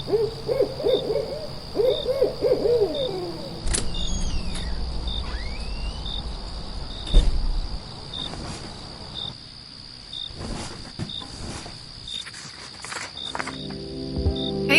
Hey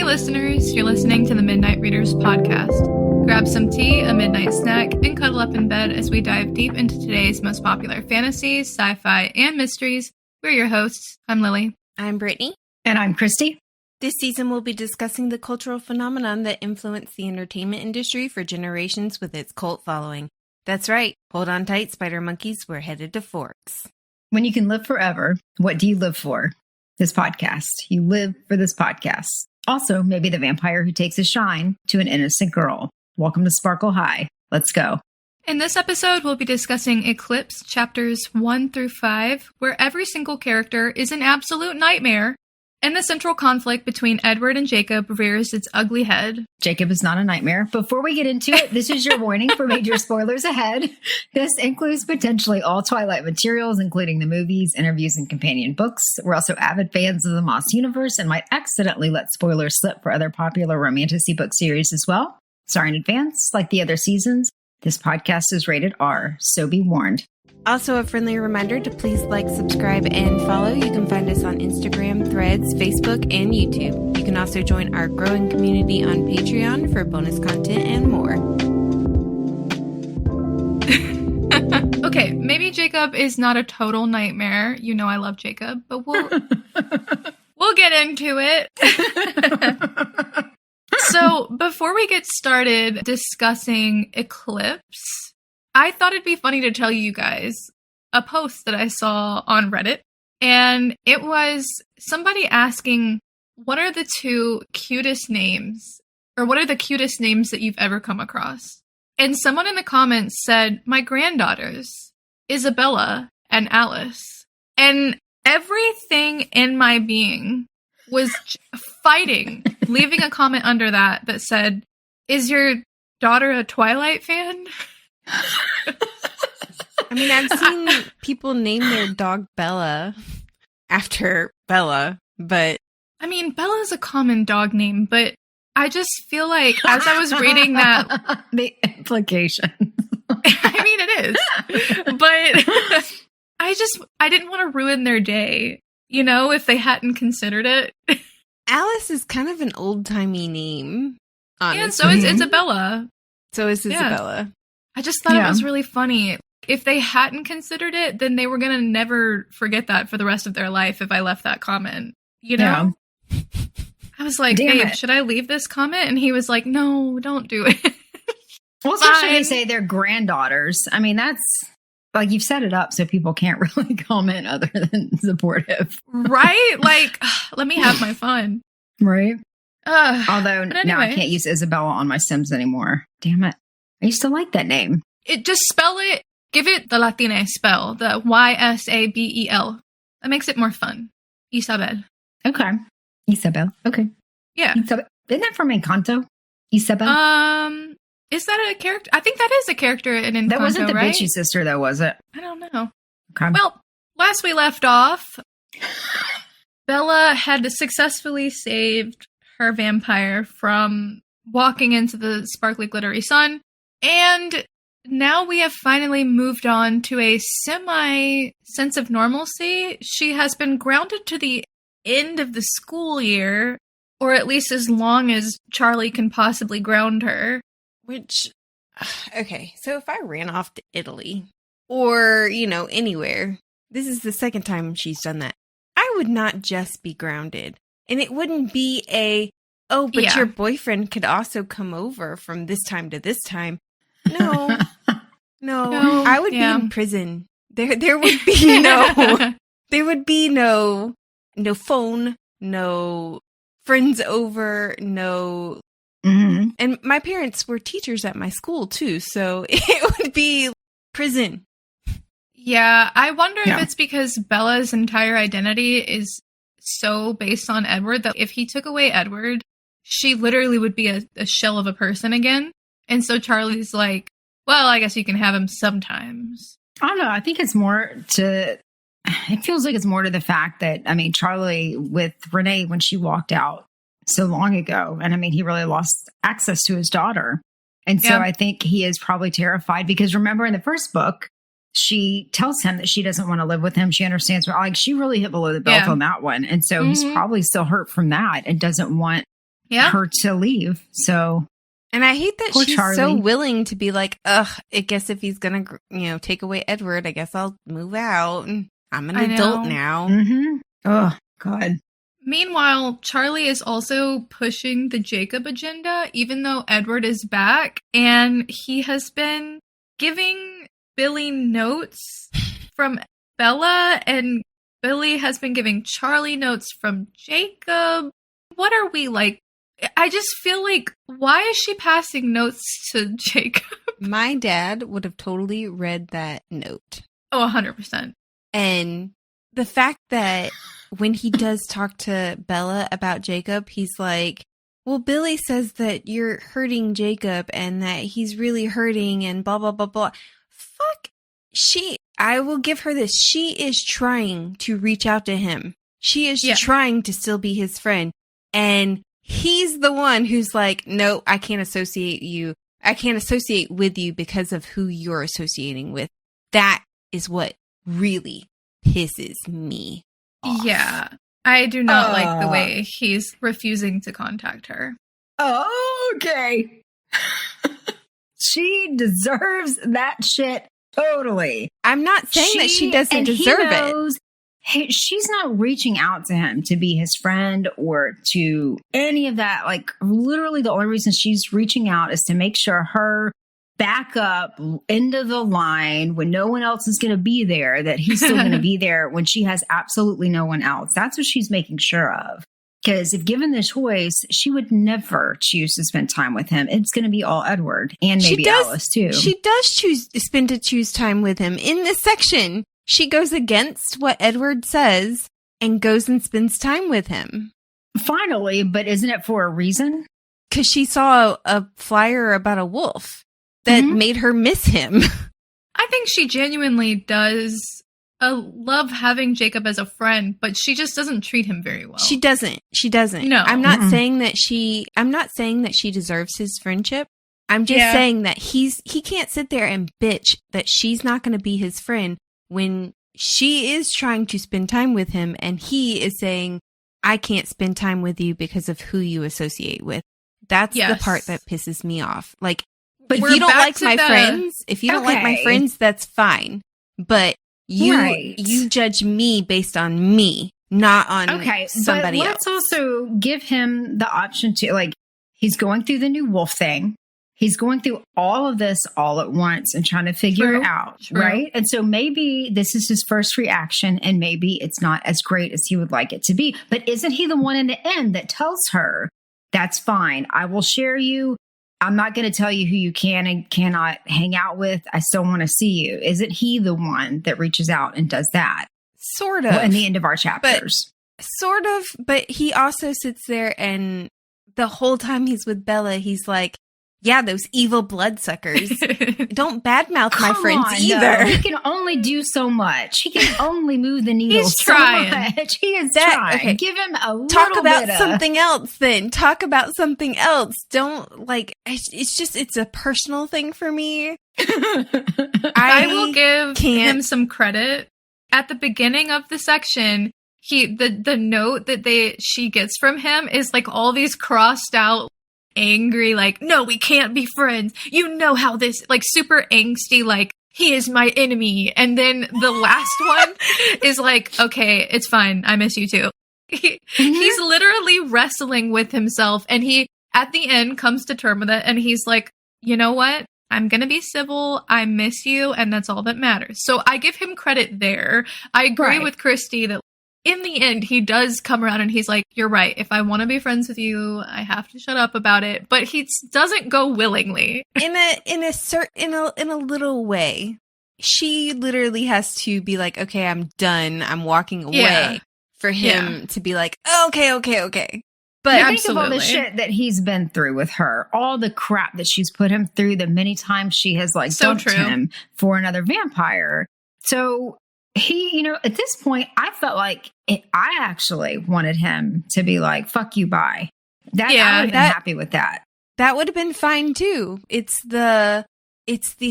listeners, you're listening to the Midnight Readers podcast. Grab some tea, a midnight snack, and cuddle up in bed as we dive deep into today's most popular fantasies, sci-fi, and mysteries. We're your hosts. I'm Lily. I'm Brittany. And I'm Christy. This season we'll be discussing the cultural phenomenon that influenced the entertainment industry for generations with its cult following. That's right. Hold on tight, spider monkeys. We're headed to Forks. When you can live forever, what do you live for? This podcast. You live for this podcast. Also, maybe the vampire who takes a shine to an innocent girl. Welcome to Sparkle High. Let's go. In this episode, we'll be discussing Eclipse chapters 1 through 5, where every single character is an absolute nightmare, and the central conflict between Edward and Jacob rears its ugly head. Jacob is not a nightmare. Before we get into it, this is your warning for major spoilers ahead. This includes potentially all Twilight materials, including the movies, interviews, and companion books. We're also avid fans of the Moss universe and might accidentally let spoilers slip for other popular romantasy book series as well. Sorry in advance, like the other seasons, this podcast is rated R, so be warned. Also, a friendly reminder to please like, subscribe, and follow. You can find us on Instagram, Threads, Facebook, and YouTube. You can also join our growing community on Patreon for bonus content and more. Okay, maybe Jacob is not a total nightmare. You know I love Jacob, but we'll get into it. So, before we get started discussing Eclipse, I thought it'd be funny to tell you guys a post that I saw on Reddit, and it was somebody asking, what are the two cutest names, or what are the cutest names that you've ever come across? And someone in the comments said, my granddaughters, Isabella and Alice. And everything in my being was fighting, leaving a comment under that said, is your daughter a Twilight fan? I mean, I've seen people name their dog Bella after Bella, but... I mean, Bella is a common dog name, but I just feel like as I was reading that... The implication. I mean, it is. But I didn't want to ruin their day, you know, if they hadn't considered it. Alice is kind of an old-timey name, honestly. And so is Isabella. So is Isabella. I just thought it was really funny. If they hadn't considered it, then they were going to never forget that for the rest of their life if I left that comment. You know? Yeah. I was like, babe, should I leave this comment? And he was like, no, don't do it. Well, especially they say they're granddaughters. I mean, that's, like, you've set it up so people can't really comment other than supportive. Right? Like, let me have my fun. Right? Although, anyway, now I can't use Isabella on my Sims anymore. Damn it. I used to like that name. It just spell it, give it the Latina spell, the Ysabel. That makes it more fun. Isabel. Okay. Isabel. Okay. Yeah. Isabel. Isn't that from Encanto? Isabel? Is that a character? I think that is a character in Encanto, that wasn't the right? bitchy sister, though, was it? I don't know. Okay. Well, last we left off, Bella had successfully saved her vampire from walking into the sparkly, glittery sun. And now we have finally moved on to a semi-sense of normalcy. She has been grounded to the end of the school year, or at least as long as Charlie can possibly ground her. Which, okay, so if I ran off to Italy, or, you know, anywhere, this is the second time she's done that, I would not just be grounded. And it wouldn't be your boyfriend could also come over from this time to this time. No, I would be in prison. There would be no phone, no friends over, no. Mm-hmm. And my parents were teachers at my school too, so it would be prison. Yeah, I wonder if it's because Bella's entire identity is so based on Edward that if he took away Edward, she literally would be a shell of a person again. And so Charlie's like, well, I guess you can have him sometimes. I don't know. I think it's more to, it feels like it's more to the fact that, I mean, Charlie with Renee, when she walked out, so long ago. And I mean, he really lost access to his daughter. And so Yeah. I think he is probably terrified because remember in the first book, she tells him that she doesn't want to live with him. She understands, like, she really hit below the belt Yeah. on that one. And so he's probably still hurt from that and doesn't want her to leave. So, and I hate that poor she's Charlie. so willing to be like, ugh, I guess if he's going to, take away Edward, I guess I'll move out. I'm an adult now. Mm-hmm. Oh, God. Meanwhile, Charlie is also pushing the Jacob agenda, even though Edward is back, and he has been giving Billy notes from Bella, and Billy has been giving Charlie notes from Jacob. What are we like? I just feel like, why is she passing notes to Jacob? My dad would have totally read that note. Oh, 100%. And the fact that when he does talk to Bella about Jacob, he's like, well, Billy says that you're hurting Jacob and that he's really hurting and blah, blah, blah, blah. Fuck. I will give her this. She is trying to reach out to him. She is trying to still be his friend. And he's the one who's like, no, I can't associate you. I can't associate with you because of who you're associating with. That is what really pisses me off. Yeah. I do not like the way he's refusing to contact her. Okay. She deserves that shit totally. I'm not saying that she doesn't deserve it. Hey, she's not reaching out to him to be his friend or to any of that. Like, literally the only reason she's reaching out is to make sure her backup end of the line when no one else is going to be there, that he's still going to be there when she has absolutely no one else. That's what she's making sure of. Because if given the choice, she would never choose to spend time with him. It's going to be all Edward and maybe Alice too. She does choose time with him. In this section, she goes against what Edward says and goes and spends time with him. Finally, but isn't it for a reason? Because she saw a flyer about a wolf that made her miss him. I think she genuinely does love having Jacob as a friend, but she just doesn't treat him very well. She doesn't. No. I'm not saying that she deserves his friendship. I'm just saying that he can't sit there and bitch that she's not going to be his friend when she is trying to spend time with him and he is saying, I can't spend time with you because of who you associate with. That's the part that pisses me off. Like, but if you don't like my friends, that's fine. But you judge me based on me, not on somebody else. Let's also give him the option to, like, he's going through the new wolf thing. He's going through all of this all at once and trying to figure it out, right? And so maybe this is his first reaction and maybe it's not as great as he would like it to be. But isn't he the one in the end that tells her, that's fine, I will share you. I'm not going to tell you who you can and cannot hang out with. I still want to see you. Isn't he the one that reaches out and does that? Sort of. Well, in the end of our chapters. But he also sits there and the whole time he's with Bella, he's like, yeah, those evil bloodsuckers. Don't badmouth my friends either. No. He can only do so much. He can only move the needle He's trying. so much. He is trying. Okay. Give him a little Talk about bit something else then. Talk about something else. Don't, like, it's a personal thing for me. I will give him some credit. At the beginning of the section, the note that she gets from him is like all these crossed out, angry, like, no, we can't be friends. You know how this, like, super angsty, like, he is my enemy. And then the last one is like, okay, it's fine. I miss you too. He's literally wrestling with himself. And he, at the end, comes to terms with it. And he's like, you know what? I'm going to be civil. I miss you. And that's all that matters. So I give him credit there. I agree with Christy that in the end, he does come around and he's like, you're right. If I want to be friends with you, I have to shut up about it. But he doesn't go willingly. In a little way. She literally has to be like, okay, I'm done. I'm walking away for him to be like, okay. But think of all the shit that he's been through with her, all the crap that she's put him through, the many times she has dumped him for another vampire. So he, at this point, I felt like I actually wanted him to be like, fuck you, bye. I would have been happy with that. That would have been fine too. It's the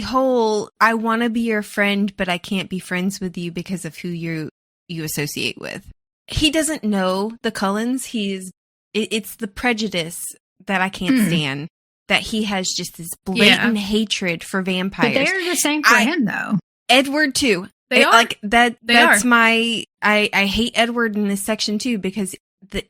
whole, I want to be your friend, but I can't be friends with you because of who you associate with. He doesn't know the Cullens. It's the prejudice that I can't stand. That he has just this blatant hatred for vampires. But they're the same for him, though. Edward too. They are. Like that. That's are. my. I hate Edward in this section too because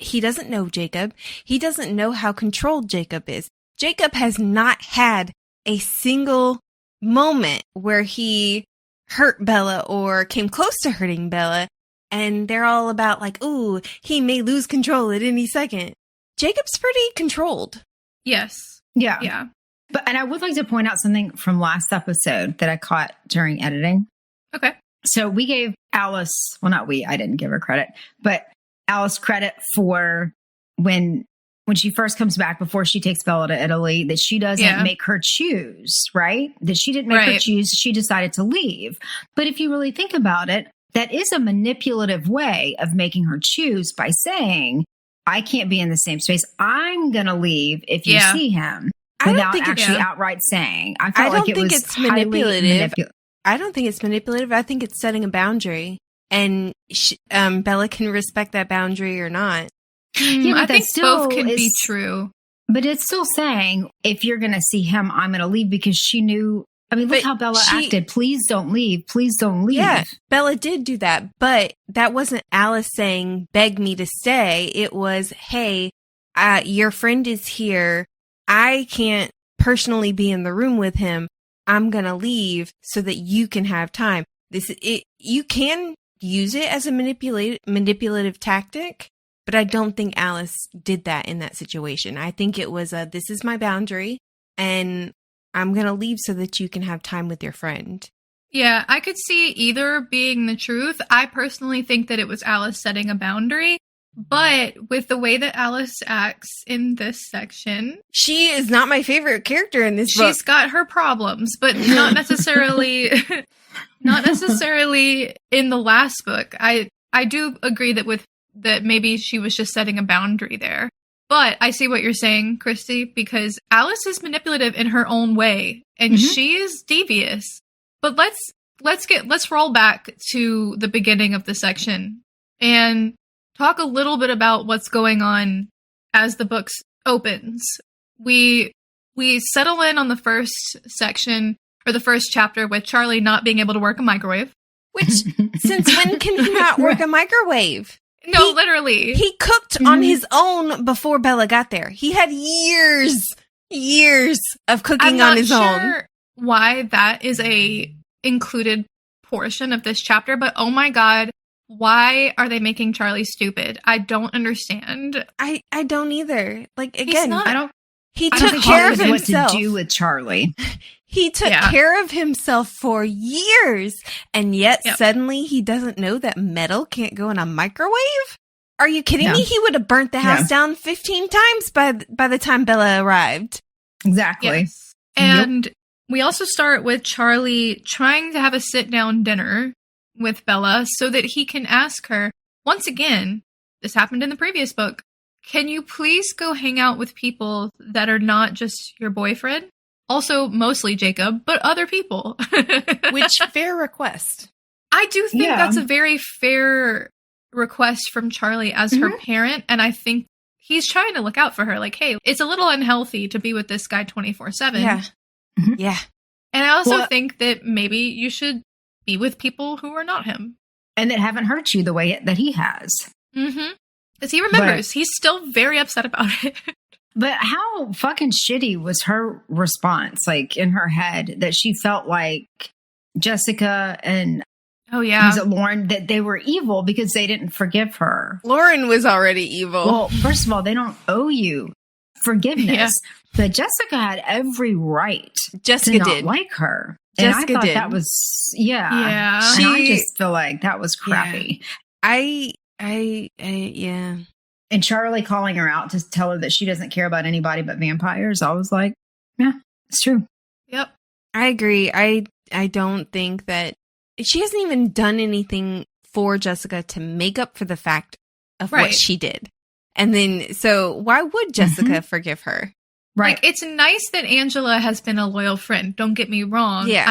he doesn't know Jacob. He doesn't know how controlled Jacob is. Jacob has not had a single moment where he hurt Bella or came close to hurting Bella, and they're all about like, ooh, he may lose control at any second. Jacob's pretty controlled. Yes. Yeah. Yeah. And I would like to point out something from last episode that I caught during editing. Okay. So we gave Alice, well, not we, I didn't give her credit, but Alice credit for when she first comes back before she takes Bella to Italy, that she doesn't make her choose, right? That she didn't make her choose. She decided to leave. But if you really think about it, that is a manipulative way of making her choose by saying, I can't be in the same space. I'm going to leave if you see him. Without actually outright saying. I don't think it's manipulative. I don't think it's manipulative. I think it's setting a boundary. And Bella can respect that boundary or not. Yeah, I think both can be true. But it's still saying, if you're going to see him, I'm going to leave, because she knew. I mean, look how Bella acted. Please don't leave. Please don't leave. Yeah, Bella did do that. But that wasn't Alice saying, beg me to stay. It was, hey, your friend is here. I can't personally be in the room with him. I'm going to leave so that you can have time. You can use it as a manipulative tactic. But I don't think Alice did that in that situation. I think it was this is my boundary, and I'm going to leave so that you can have time with your friend. Yeah, I could see either being the truth. I personally think that it was Alice setting a boundary. But with the way that Alice acts in this section... She is not my favorite character in this book. She's got her problems, but not necessarily... not necessarily in the last book. I do agree that maybe she was just setting a boundary there. But I see what you're saying, Christy, because Alice is manipulative in her own way, and she is devious. But let's roll back to the beginning of the section and talk a little bit about what's going on as the book opens. We settle in on the first section, or the first chapter, with Charlie not being able to work a microwave. Which, since when can he not work a microwave? No, literally. He cooked on his own before Bella got there. He had years of cooking on his own. I'm not sure why that is a included portion of this chapter, but oh my god, why are they making Charlie stupid? I don't understand. I don't either. Like, again, he I took don't care of What himself. to do with Charlie? He took care of himself for years, and yet suddenly he doesn't know that metal can't go in a microwave? Are you kidding me? He would have burnt the house down 15 times by the time Bella arrived. Exactly. Yes. And we also start with Charlie trying to have a sit-down dinner with Bella so that he can ask her, once again, this happened in the previous book, can you please go hang out with people that are not just your boyfriend? Also, mostly Jacob, but other people. Which, fair request. I do think that's a very fair request from Charlie as her parent, and I think he's trying to look out for her. Like, hey, it's a little unhealthy to be with this guy 24/7. Yeah. Yeah. And I also think that maybe you should be with people who are not him. And that haven't hurt you the way that he has. Because he remembers. He's still very upset about it. But how fucking shitty was her response, like, in her head, that she felt like Jessica and was it Lauren, that they were evil because they didn't forgive her? Lauren was already evil. Well, first of all, they don't owe you forgiveness. But Jessica had every right to not like her. And I thought that was, And I just feel like that was crappy. Yeah. And Charlie calling her out to tell her that she doesn't care about anybody but vampires. I was like, yeah, it's true. Yep. I agree. I don't think that she hasn't even done anything for Jessica to make up for the fact of what she did. And then, so why would Jessica forgive her? Right. Like, it's nice that Angela has been a loyal friend. Don't get me wrong. Yeah.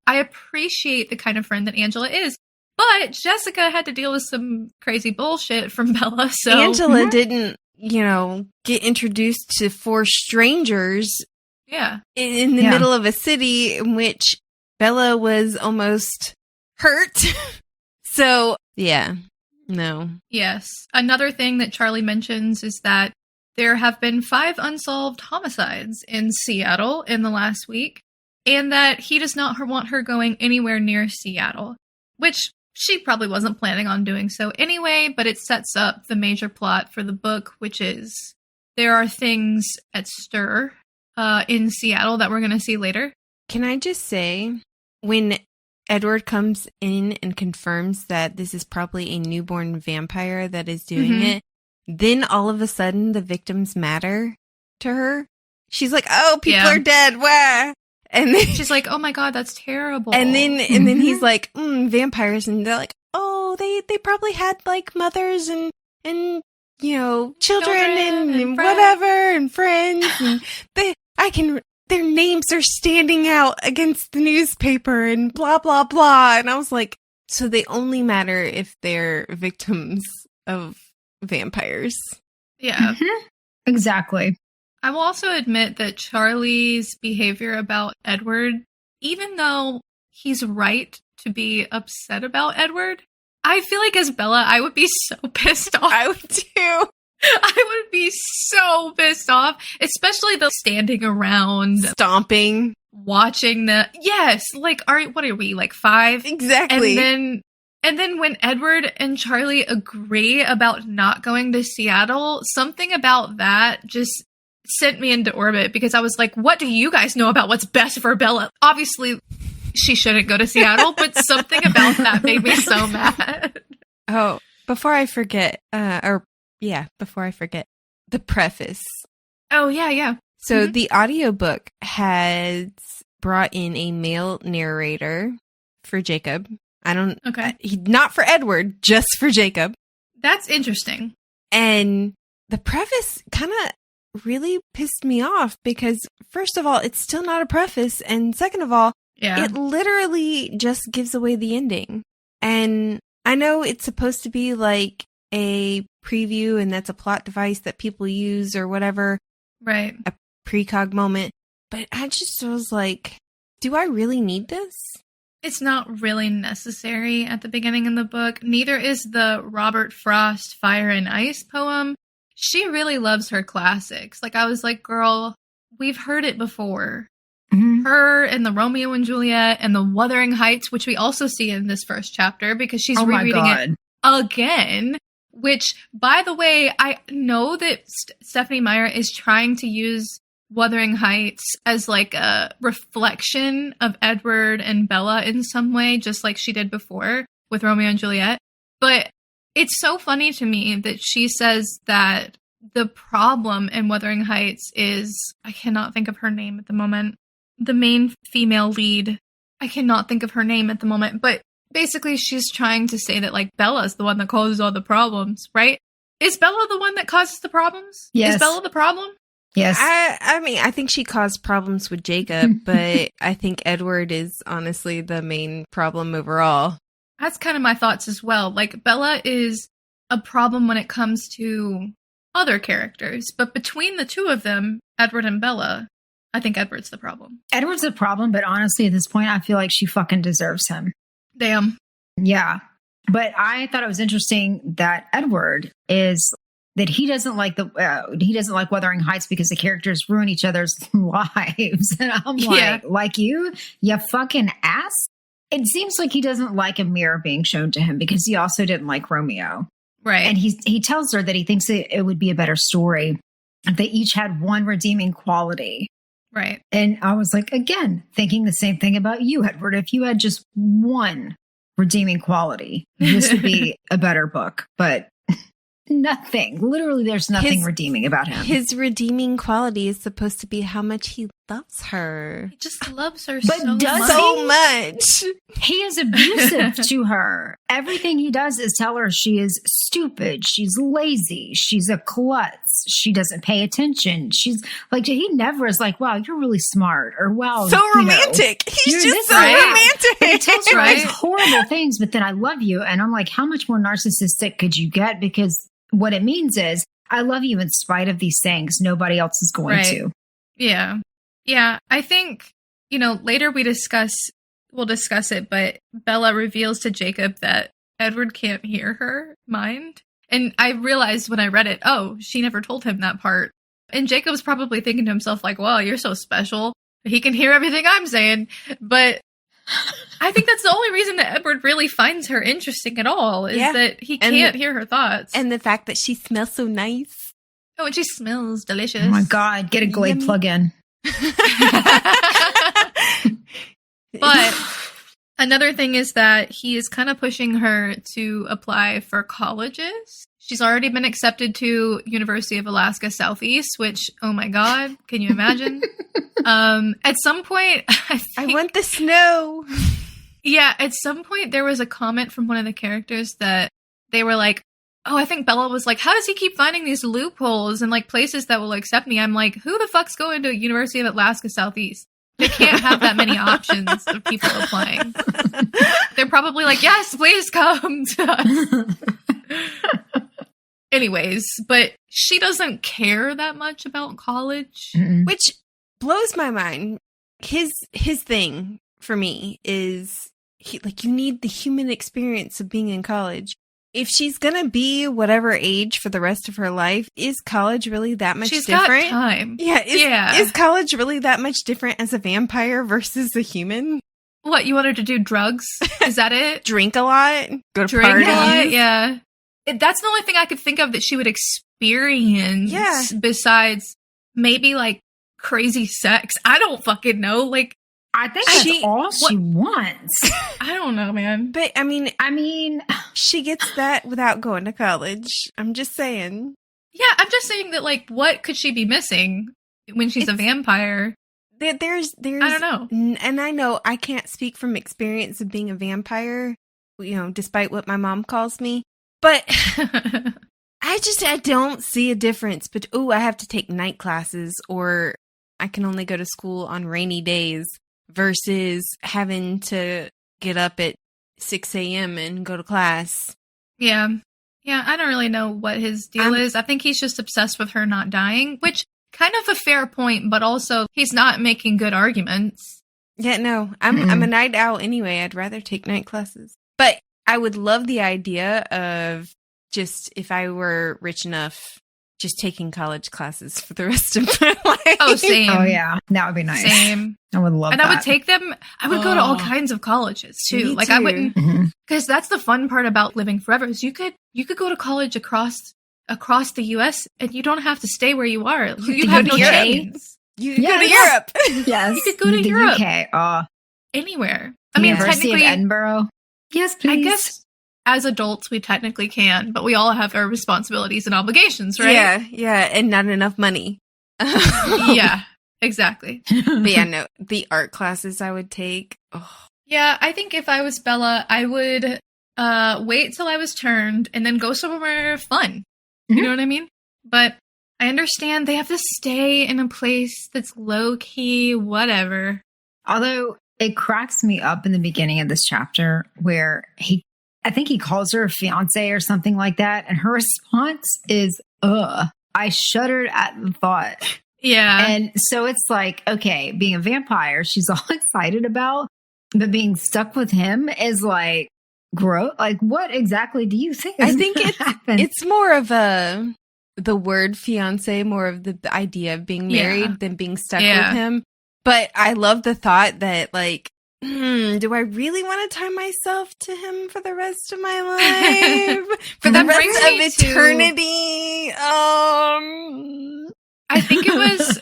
I appreciate the kind of friend that Angela is. But Jessica had to deal with some crazy bullshit from Bella. So Angela didn't, get introduced to 4 strangers. Yeah. In the middle of a city in which Bella was almost hurt. So, yeah. No. Yes. Another thing that Charlie mentions is that there have been 5 unsolved homicides in Seattle in the last week, and that he does not want her going anywhere near Seattle, which she probably wasn't planning on doing so anyway, but it sets up the major plot for the book, which is there are things at stir in Seattle that we're going to see later. Can I just say, when Edward comes in and confirms that this is probably a newborn vampire that is doing it, then all of a sudden the victims matter to her. She's like, oh, people are dead. Wah. And then she's like, oh my God, that's terrible. And then he's like, vampires. And they're like, oh, they probably had like mothers and children and whatever and friends. And their names are standing out against the newspaper and blah, blah, blah. And I was like, so they only matter if they're victims of vampires. Yeah. Exactly. I will also admit that Charlie's behavior about Edward, even though he's right to be upset about Edward, I feel like as Bella, I would be so pissed off. I would too. I would be so pissed off, especially the standing around, stomping, watching the like, what are we, like 5? Exactly. And then when Edward and Charlie agree about not going to Seattle, something about that just sent me into orbit, because I was like, what do you guys know about what's best for Bella? Obviously, she shouldn't go to Seattle, but something about that made me so mad. Oh, before I forget, the preface. Oh, yeah. So the audiobook has brought in a male narrator for Jacob. Not for Edward, just for Jacob. That's interesting. And the preface kind of really pissed me off because, first of all, it's still not a preface. And second of all, it literally just gives away the ending. And I know it's supposed to be like a preview and that's a plot device that people use or whatever. Right. A precog moment. But I just was like, do I really need this? It's not really necessary at the beginning of the book. Neither is the Robert Frost Fire and Ice poem. She really loves her classics. Like, I was like, girl, we've heard it before. Her and the Romeo and Juliet and the Wuthering Heights, which we also see in this first chapter because she's rereading it again. Which, by the way, I know that Stephanie Meyer is trying to use Wuthering Heights as like a reflection of Edward and Bella in some way, just like she did before with Romeo and Juliet. But it's so funny to me that she says that the problem in Wuthering Heights is, I cannot think of her name at the moment, the main female lead. I cannot think of her name at the moment, but basically she's trying to say that like Bella's the one that causes all the problems, right? Is Bella the one that causes the problems? Yes. Is Bella the problem? Yes. I mean, I think she caused problems with Jacob, but I think Edward is honestly the main problem overall. That's kind of my thoughts as well. Like, Bella is a problem when it comes to other characters, but between the two of them, Edward and Bella, I think Edward's the problem. Edward's the problem, but honestly, at this point, I feel like she fucking deserves him. Damn. Yeah. But I thought it was interesting that Edward is... that he doesn't like Wuthering Heights because the characters ruin each other's lives. And I'm like you fucking ass. It seems like he doesn't like a mirror being shown to him because he also didn't like Romeo. Right. And he tells her that he thinks it would be a better story if they each had one redeeming quality. Right. And I was like, again, thinking the same thing about you, Edward. If you had just one redeeming quality, this would be a better book. But nothing. Literally, there's nothing redeeming about him. His redeeming quality is supposed to be how much he loves her. He just loves her But so does much. So much. He is abusive to her. Everything he does is tell her she is stupid. She's lazy. She's a klutz. She doesn't pay attention. She's like, he never is like, wow, you're really smart. Or wow, So you know, romantic. He's you're just this so and that. romantic. He tells her Right? these horrible things, but then I love you. And I'm like, how much more narcissistic could you get? Because what it means is, I love you in spite of these things. Nobody else is going Right. to. Yeah. Yeah. I think, later we'll discuss it, but Bella reveals to Jacob that Edward can't hear her mind. And I realized when I read it, oh, she never told him that part. And Jacob's probably thinking to himself, like, wow, you're so special. He can hear everything I'm saying. But I think that's the only reason that Edward really finds her interesting at all, is that he can't hear her thoughts. And the fact that she smells so nice. Oh, and she smells delicious. Oh my God, get a Glade Yummy. plug-in. But another thing is that he is kind of pushing her to apply for colleges. She's already been accepted to University of Alaska Southeast, which, oh my God, can you imagine? At some point, I want the snow. Yeah, at some point there was a comment from one of the characters that they were like, oh, I think Bella was like, how does he keep finding these loopholes and like places that will accept me? I'm like, who the fuck's going to University of Alaska Southeast? They can't have that many options of people applying. They're probably like, yes, please come to us. Anyways, but she doesn't care that much about college. Mm-mm. Which blows my mind. His thing for me is you need the human experience of being in college. If she's gonna be whatever age for the rest of her life, is college really that much She's different? got time. Yeah, is college really that much different as a vampire versus a human? What, you want her to do drugs? Is that it? Drink a lot, go to Drink parties. a lot? Yeah. That's the only thing I could think of that she would experience besides maybe like crazy sex. I don't fucking know. Like, I think that's all she wants. I don't know, man. But I mean, she gets that without going to college. I'm just saying. Yeah, I'm just saying that, like, what could she be missing when she's a vampire? There's I don't know. And I know I can't speak from experience of being a vampire, despite what my mom calls me. But I don't see a difference. But I have to take night classes, or I can only go to school on rainy days versus having to get up at 6 a.m. and go to class. Yeah. Yeah, I don't really know what his deal is. I think he's just obsessed with her not dying, which kind of a fair point, but also he's not making good arguments. Yeah, no, I'm a night owl anyway. I'd rather take night classes. But I would love the idea of just, if I were rich enough, just taking college classes for the rest of my life. Oh, same. Oh, yeah. That would be nice. Same. I would love that. And I would take them. I would go to all kinds of colleges too. Me Like too. I wouldn't, Mhm. because that's the fun part about living forever is you could go to college across the U.S. and you don't have to stay where you are. You could have go no to Europe. chains. You could Yeah, go to yeah. Europe. Yes. You could go to the Europe. UK. Anywhere. I mean, University of technically, Edinburgh. Yes, please. I guess as adults we technically can, but we all have our responsibilities and obligations, right? Yeah, and not enough money. Yeah, exactly. But yeah, no, the art classes I would take. Oh. Yeah, I think if I was Bella, I would wait till I was turned and then go somewhere fun. You know what I mean? But I understand they have to stay in a place that's low key, whatever. Although it cracks me up in the beginning of this chapter where I think he calls her a fiance or something like that. And her response is, ugh. I shuddered at the thought. Yeah. And so it's like, okay, being a vampire, she's all excited about, but being stuck with him is like, gross. Like, what exactly do you think? I think happened? it's more of the word fiance, more of the idea of being married than being stuck with him. But I love the thought that, like, do I really want to tie myself to him for the rest of my life? For the rest of eternity? I think it was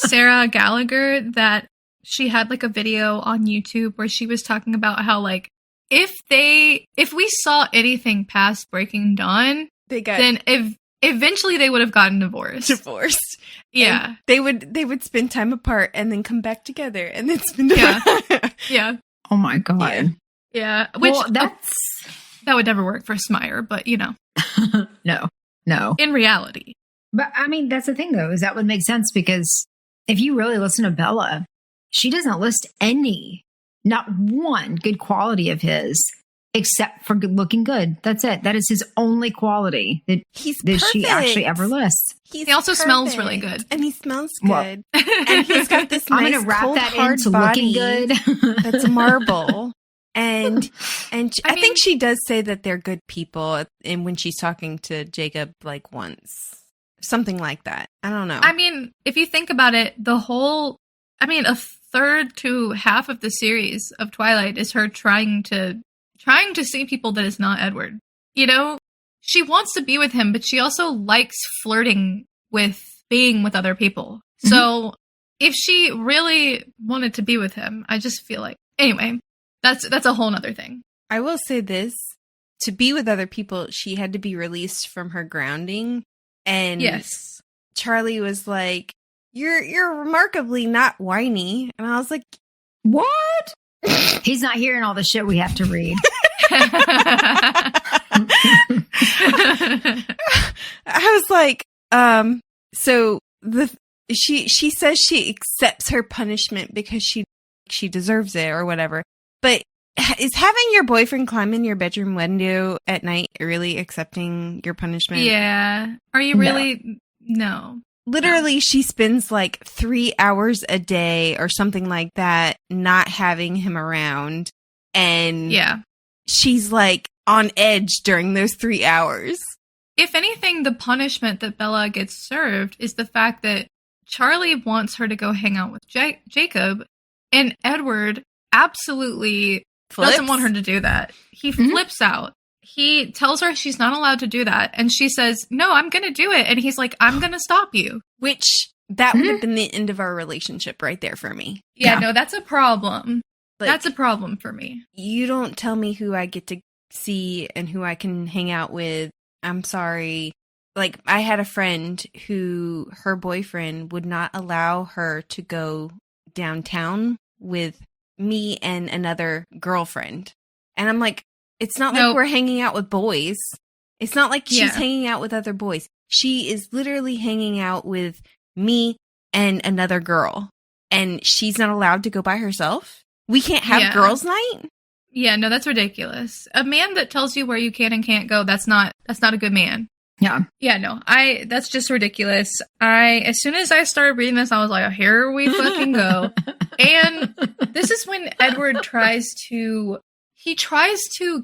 Sarah Gallagher that she had like a video on YouTube where she was talking about how, like, if we saw anything past Breaking Dawn, then eventually they would have gotten divorced. Yeah. And they would spend time apart and then come back together and then spend Yeah. time. Yeah. Oh my God. Yeah. Which Well, that's that would never work for Smire, but no. in reality. But I mean, that's the thing though, is that would make sense because if you really listen to Bella, she doesn't list not one good quality of his except for looking good. That's it. That is his only quality that she actually ever lists. He also smells really good. And he smells good. Well, and he's got this I'm nice going to wrap cold, that hard into body looking good. that's marble. And I think she does say that they're good people and when she's talking to Jacob like once. Something like that. I don't know. I mean, if you think about it, a third to half of the series of Twilight is her trying to see people that is not Edward. You know, she wants to be with him, but she also likes flirting with being with other people. Mm-hmm. So if she really wanted to be with him, I just feel like, anyway, that's a whole nother thing. I will say this, to be with other people, she had to be released from her grounding. And yes, Charlie was like, you're remarkably not whiny. And I was like, what? He's not hearing all the shit we have to read. I was like, so she says she accepts her punishment because she deserves it or whatever. But is having your boyfriend climb in your bedroom window at night really accepting your punishment? Yeah. Are you really? No. Literally, she spends like 3 hours a day or something like that not having him around. And she's like on edge during those 3 hours. If anything, the punishment that Bella gets served is the fact that Charlie wants her to go hang out with Jacob, and Edward absolutely doesn't want her to do that. He flips out. He tells her she's not allowed to do that. And she says, no, I'm going to do it. And he's like, I'm going to stop you. Which, that would have been the end of our relationship right there for me. Yeah, no, that's a problem. Like, that's a problem for me. You don't tell me who I get to see and who I can hang out with. I'm sorry. Like, I had a friend who her boyfriend would not allow her to go downtown with me and another girlfriend. And I'm like, it's not like we're hanging out with boys. It's not like she's hanging out with other boys. She is literally hanging out with me and another girl. And she's not allowed to go by herself? We can't have girls' night? Yeah, no, that's ridiculous. A man that tells you where you can and can't go, that's not a good man. Yeah. Yeah, no, that's just ridiculous. As soon as I started reading this, I was like, oh, here we fucking go. And this is when Edward tries to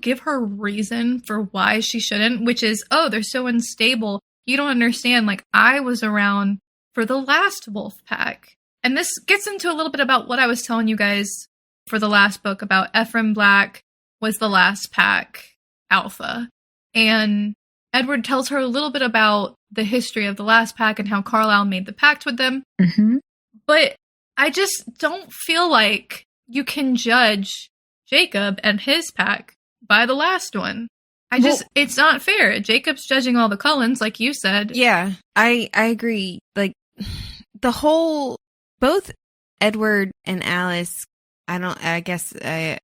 give her reason for why she shouldn't, which is, oh, they're so unstable. You don't understand. Like, I was around for the last wolf pack. And this gets into a little bit about what I was telling you guys for the last book about Ephraim Black was the last pack alpha. And Edward tells her a little bit about the history of the last pack and how Carlisle made the pact with them. Mm-hmm. But I just don't feel like you can judge Jacob and his pack by the last one. It's not fair. Jacob's judging all the Cullens, like you said. Yeah, I agree. Like, both Edward and Alice, the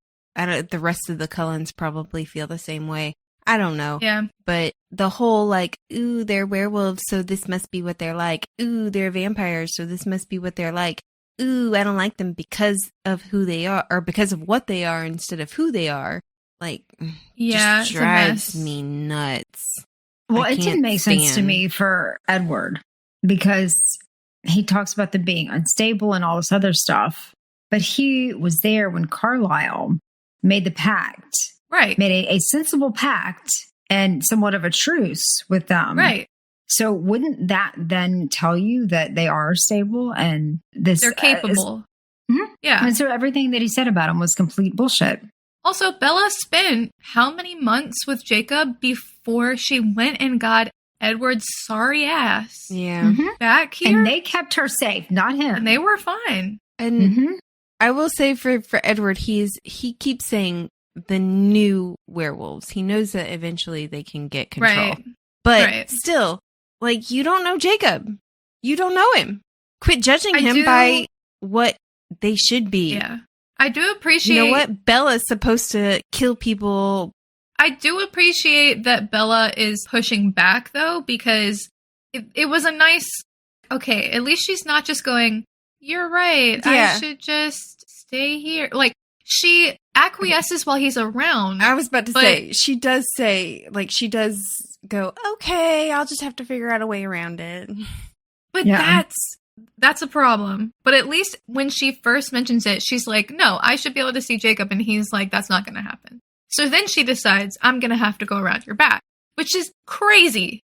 rest of the Cullens probably feel the same way. I don't know. Yeah. But the whole, like, ooh, they're werewolves, so this must be what they're like. Ooh, they're vampires, so this must be what they're like. Ooh, I don't like them because of who they are, or because of what they are instead of who they are. Like, just drives me nuts. Well, it didn't make sense to me for Edward because he talks about them being unstable and all this other stuff. But he was there when Carlisle made the pact. Right. Made a sensible pact and somewhat of a truce with them. Right. So wouldn't that then tell you that they are stable and they're capable? Yeah. And so everything that he said about him was complete bullshit. Also, Bella spent how many months with Jacob before she went and got Edward's sorry ass back here? And they kept her safe, not him. And they were fine. And I will say for Edward, he keeps saying the new werewolves. He knows that eventually they can get control. Right. But still, like, you don't know Jacob. You don't know him. Quit judging him by what they should be. Yeah. I do appreciate... You know what? Bella's supposed to kill people. I do appreciate that Bella is pushing back, though, because it was a nice... Okay, at least she's not just going, you're right, I should just stay here. Like, she acquiesces while he's around. I was about to say, she does say, like, she does go, okay, I'll just have to figure out a way around it. But that's a problem. But at least when she first mentions it, she's like, no, I should be able to see Jacob. And he's like, that's not going to happen. So then she decides, I'm going to have to go around your back, which is crazy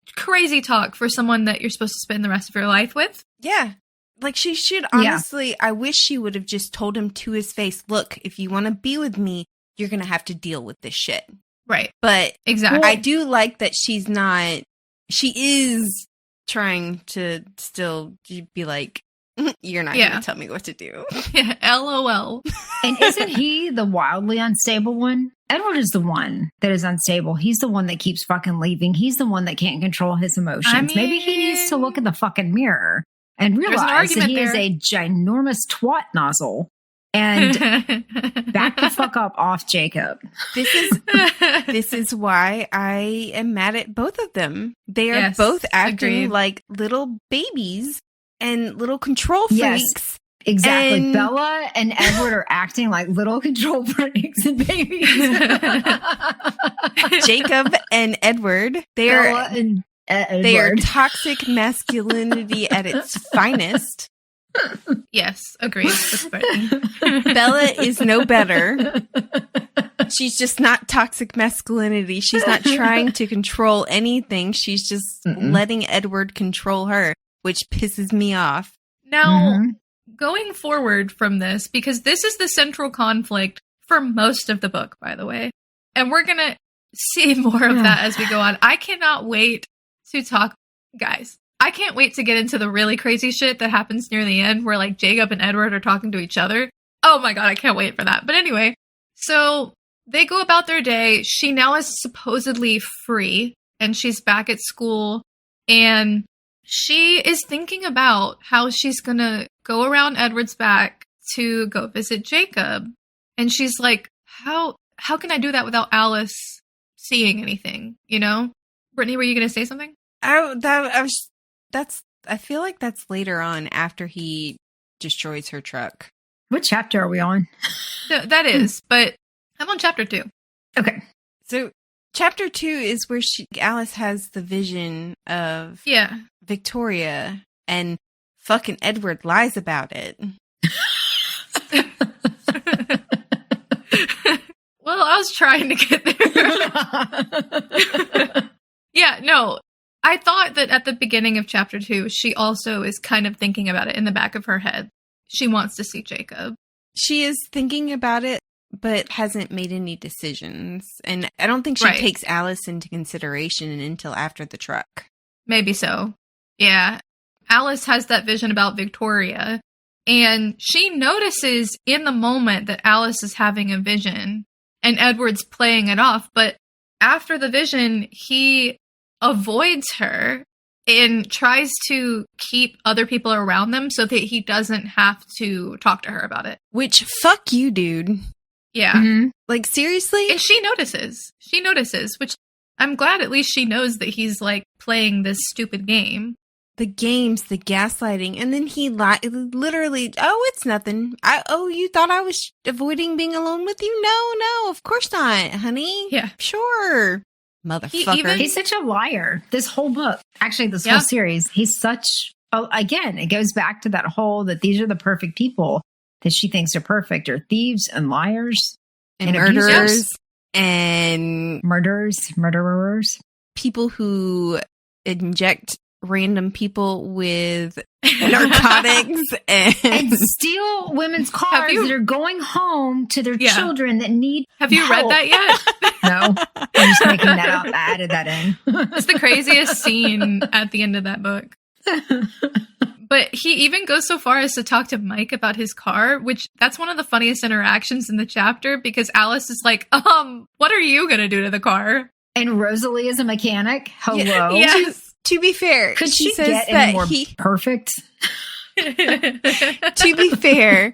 talk for someone that you're supposed to spend the rest of your life with. Yeah. Like, she should honestly, I wish she would have just told him to his face, look, if you want to be with me, you're going to have to deal with this shit. Right. But exactly. I do like that she is trying to still be like, you're not going to tell me what to do. Yeah, LOL. And isn't he the wildly unstable one? Edward is the one that is unstable. He's the one that keeps fucking leaving. He's the one that can't control his emotions. Maybe he needs to look in the fucking mirror and realize that he is a ginormous twat nozzle and back the fuck up off Jacob. This is why I am mad at both of them. They are both acting like little babies and little control freaks. Yes, exactly. And Bella and Edward are acting like little control freaks and babies. Jacob and Edward, they are toxic masculinity at its finest. Yes, agreed. Bella is no better. She's just not toxic masculinity. She's not trying to control anything. She's just letting Edward control her, which pisses me off. Now, going forward from this, because this is the central conflict for most of the book, by the way, and we're going to see more of that as we go on. I cannot wait to talk, guys. I can't wait to get into the really crazy shit that happens near the end where like Jacob and Edward are talking to each other. Oh my God, I can't wait for that. But anyway, so they go about their day. She now is supposedly free and she's back at school and she is thinking about how she's going to go around Edward's back to go visit Jacob. And she's like, how can I do that without Alice seeing anything? You know? Brittany, were you going to say something? I feel like that's later on after he destroys her truck. What chapter are we on? That is, but I'm on chapter 2. Okay. So chapter 2 is where Alice has the vision of Victoria and fucking Edward lies about it. Well, I was trying to get there. Yeah, no. I thought that at the beginning of chapter 2, she also is kind of thinking about it in the back of her head. She wants to see Jacob. She is thinking about it, but hasn't made any decisions. And I don't think she takes Alice into consideration until after the truck. Maybe so. Yeah. Alice has that vision about Victoria, and she notices in the moment that Alice is having a vision, and Edward's playing it off. But after the vision, he avoids her and tries to keep other people around them so that he doesn't have to talk to her about it. Which, fuck you, dude. Yeah. Mm-hmm. Like, seriously? And she notices, which I'm glad at least she knows that he's, like, playing this stupid game. The games, the gaslighting, and then he literally, oh, it's nothing. You thought I was avoiding being alone with you? No, of course not, honey. Yeah. Sure. Motherfucker. He's such a liar. This whole book, actually this whole series, he's such, again, it goes back to that whole, that these are the perfect people that she thinks are perfect, are thieves and liars. And murderers. And murderers. People who inject random people with narcotics and steal women's cars that are going home to their children that need Have you read that yet? No. I'm just making that up. I added that in. It's the craziest scene at the end of that book. But he even goes so far as to talk to Mike about his car, which that's one of the funniest interactions in the chapter because Alice is like, what are you going to do to the car? And Rosalie is a mechanic. Hello. Yes. To be fair, Could she says get that any more perfect? To be fair,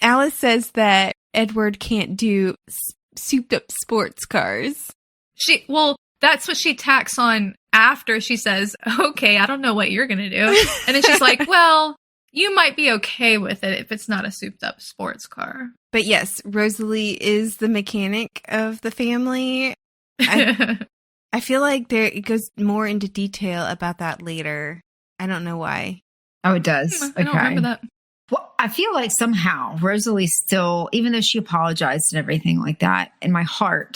Alice says that Edward can't do souped up sports cars. That's what she tacks on after she says, okay, I don't know what you're going to do. And then she's like, well, you might be okay with it if it's not a souped up sports car. But yes, Rosalie is the mechanic of the family. I feel like it goes more into detail about that later. I don't know why. Oh, it does. I don't remember that. Well, I feel like somehow Rosalie still, even though she apologized and everything like that, in my heart,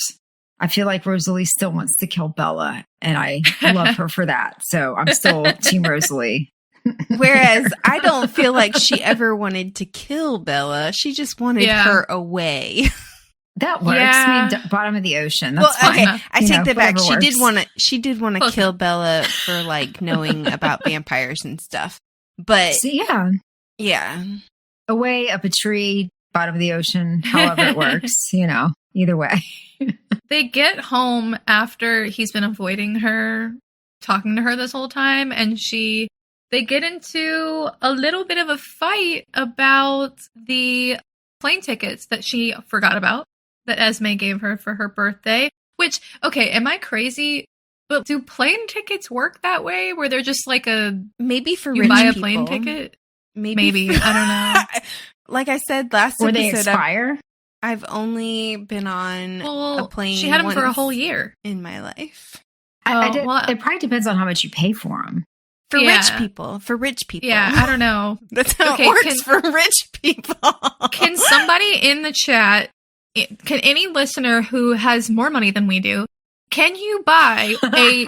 I feel like Rosalie still wants to kill Bella, and I love her for that. So I'm still Team Rosalie. Whereas I don't feel like she ever wanted to kill Bella. She just wanted her away. That works. Yeah. I mean, bottom of the ocean. That's okay. fine. I take that back. She works. did want to kill Bella for like knowing about vampires and stuff. But So, yeah. Away up a tree, bottom of the ocean, however it works, either way. They get home after he's been avoiding her, talking to her this whole time, and they get into a little bit of a fight about the plane tickets that she forgot about, that Esme gave her for her birthday. Which, okay, am I crazy? But do plane tickets work that way, where they're just like maybe for you rich buy a people. plane ticket? Maybe. I don't know. Like I said last Or episode, they expire? I've only been on a plane. She had them for a whole year in my life. It probably depends on how much you pay for them. For rich people. Yeah, I don't know. That's how it works for rich people. Can somebody in the chat, can any listener who has more money than we do, can you buy a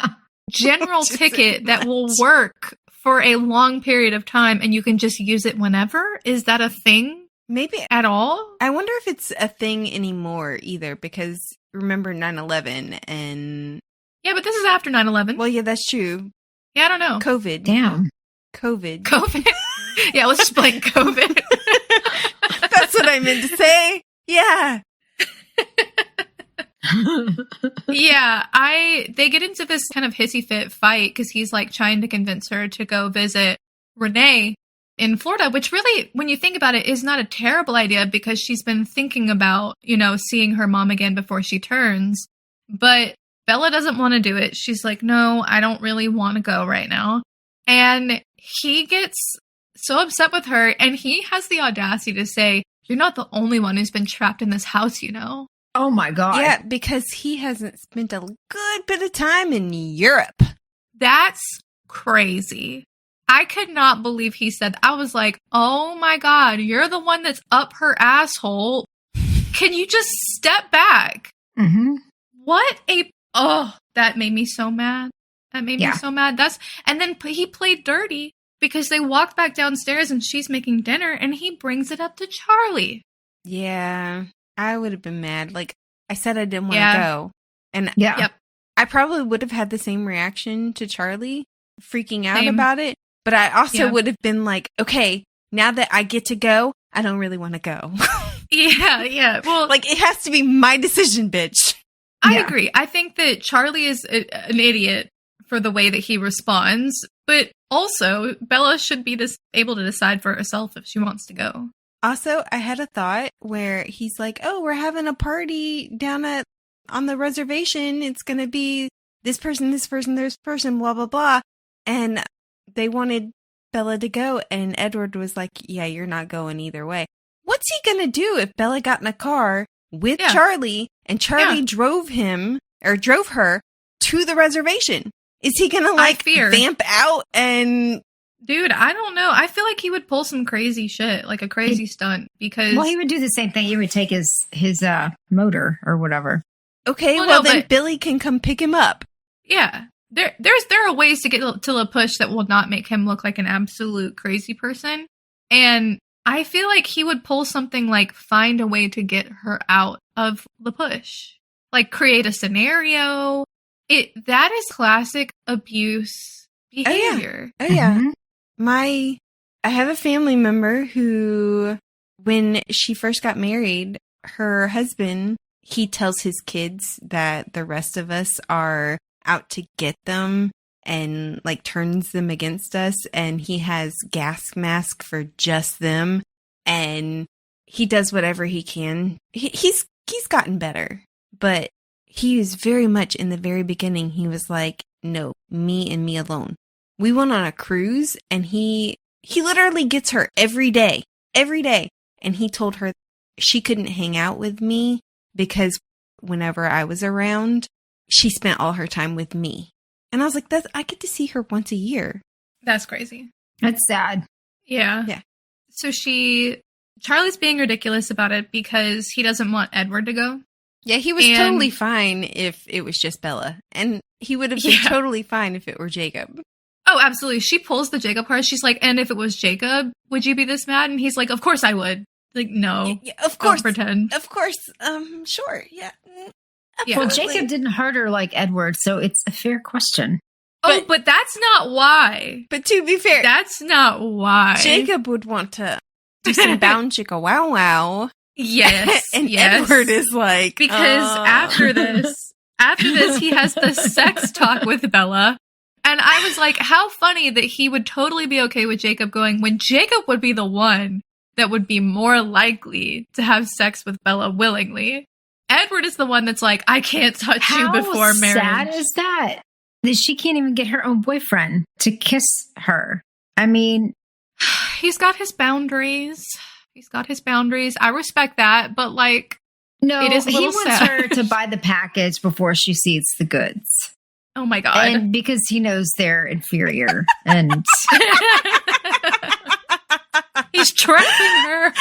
general ticket that will work for a long period of time and you can just use it whenever? Is that a thing? Maybe at all? I wonder if it's a thing anymore either, because remember 9/11 and... Yeah, but this is after 9/11. Well, yeah, that's true. Yeah, I don't know. COVID. Damn. COVID. Yeah, let's just blame COVID. That's what I meant to say. Yeah. Yeah, they get into this kind of hissy fit fight because he's like trying to convince her to go visit Renee in Florida, which really, when you think about it, is not a terrible idea because she's been thinking about, seeing her mom again before she turns. But Bella doesn't want to do it. She's like, no, I don't really want to go right now. And he gets so upset with her, and he has the audacity to say, you're not the only one who's been trapped in this house, Oh my God. Yeah, because he hasn't spent a good bit of time in Europe. That's crazy. I could not believe he said, I was like, oh my God, you're the one that's up her asshole. Can you just step back? Mm-hmm. That made me so mad. That made me so mad. And then he played dirty because they walked back downstairs and she's making dinner and he brings it up to Charlie. Yeah, I would have been mad. Like I said, I didn't want to go. And I probably would have had the same reaction to Charlie, freaking out about it. But I also would have been like, okay, now that I get to go, I don't really want to go. Yeah. Well, like it has to be my decision, bitch. I agree. I think that Charlie is an idiot for the way that he responds, but also Bella should be able to decide for herself if she wants to go. Also, I had a thought where he's like, oh, we're having a party down on the reservation. It's going to be this person, this person, blah, blah, blah. And they wanted Bella to go. And Edward was like, yeah, you're not going either way. What's he going to do if Bella got in a car with Charlie and Charlie drove her to the reservation? Is he going to vamp out and... Dude, I don't know. I feel like he would pull some crazy shit, like a crazy stunt, because... Well, he would do the same thing. He would take his motor or whatever. Okay, then Billy can come pick him up. Yeah. There are ways to get to LaPush that will not make him look like an absolute crazy person. And I feel like he would pull something like find a way to get her out of LaPush. Like create a scenario. That is classic abuse behavior. Oh yeah. Mm-hmm. I have a family member who, when she first got married, her husband, he tells his kids that the rest of us are out to get them and like turns them against us, and he has gas mask for just them, and he does whatever he can. He's gotten better, but he was very much in the very beginning. He was like, no, me and me alone. We went on a cruise, and he literally gets her every day. And he told her she couldn't hang out with me because whenever I was around, she spent all her time with me. And I was like, I get to see her once a year. That's crazy. That's sad. Yeah. Yeah. So Charlie's being ridiculous about it because he doesn't want Edward to go. Yeah, he was totally fine if it was just Bella. And he would have been totally fine if it were Jacob. Oh, absolutely. She pulls the Jacob card. She's like, and if it was Jacob, would you be this mad? And he's like, of course I would. Like, no. Yeah, of course. Don't pretend. Of course. Sure. Yeah. Well, Jacob didn't hurt her like Edward, so it's a fair question. But that's not why. But to be fair, that's not why. Jacob would want to do some bound chicka wow wow. Yes. And Edward is like, because after this, he has the sex talk with Bella. And I was like, how funny that he would totally be okay with Jacob going when Jacob would be the one that would be more likely to have sex with Bella willingly. Edward is the one that's like, I can't touch you before marriage. How sad is that? That she can't even get her own boyfriend to kiss her. I mean, he's got his boundaries. I respect that, but like, no, it is a he little wants sad. her to buy the package before she sees the goods. Oh my God. And because he knows they're inferior and he's trapping her.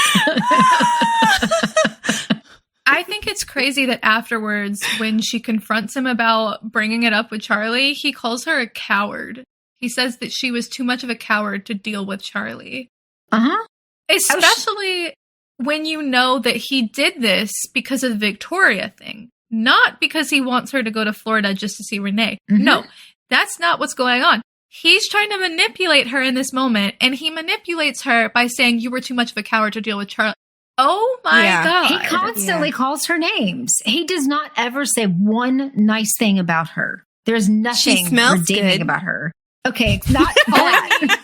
I think it's crazy that afterwards, when she confronts him about bringing it up with Charlie, he calls her a coward. He says that she was too much of a coward to deal with Charlie. Uh-huh. Especially when you know that he did this because of the Victoria thing. Not because he wants her to go to Florida just to see Renee. Mm-hmm. No, that's not what's going on. He's trying to manipulate her in this moment, and he manipulates her by saying, you were too much of a coward to deal with Charlie. Oh my God. He constantly calls her names. He does not ever say one nice thing about her. There's nothing redeeming about her. Okay, it's not that.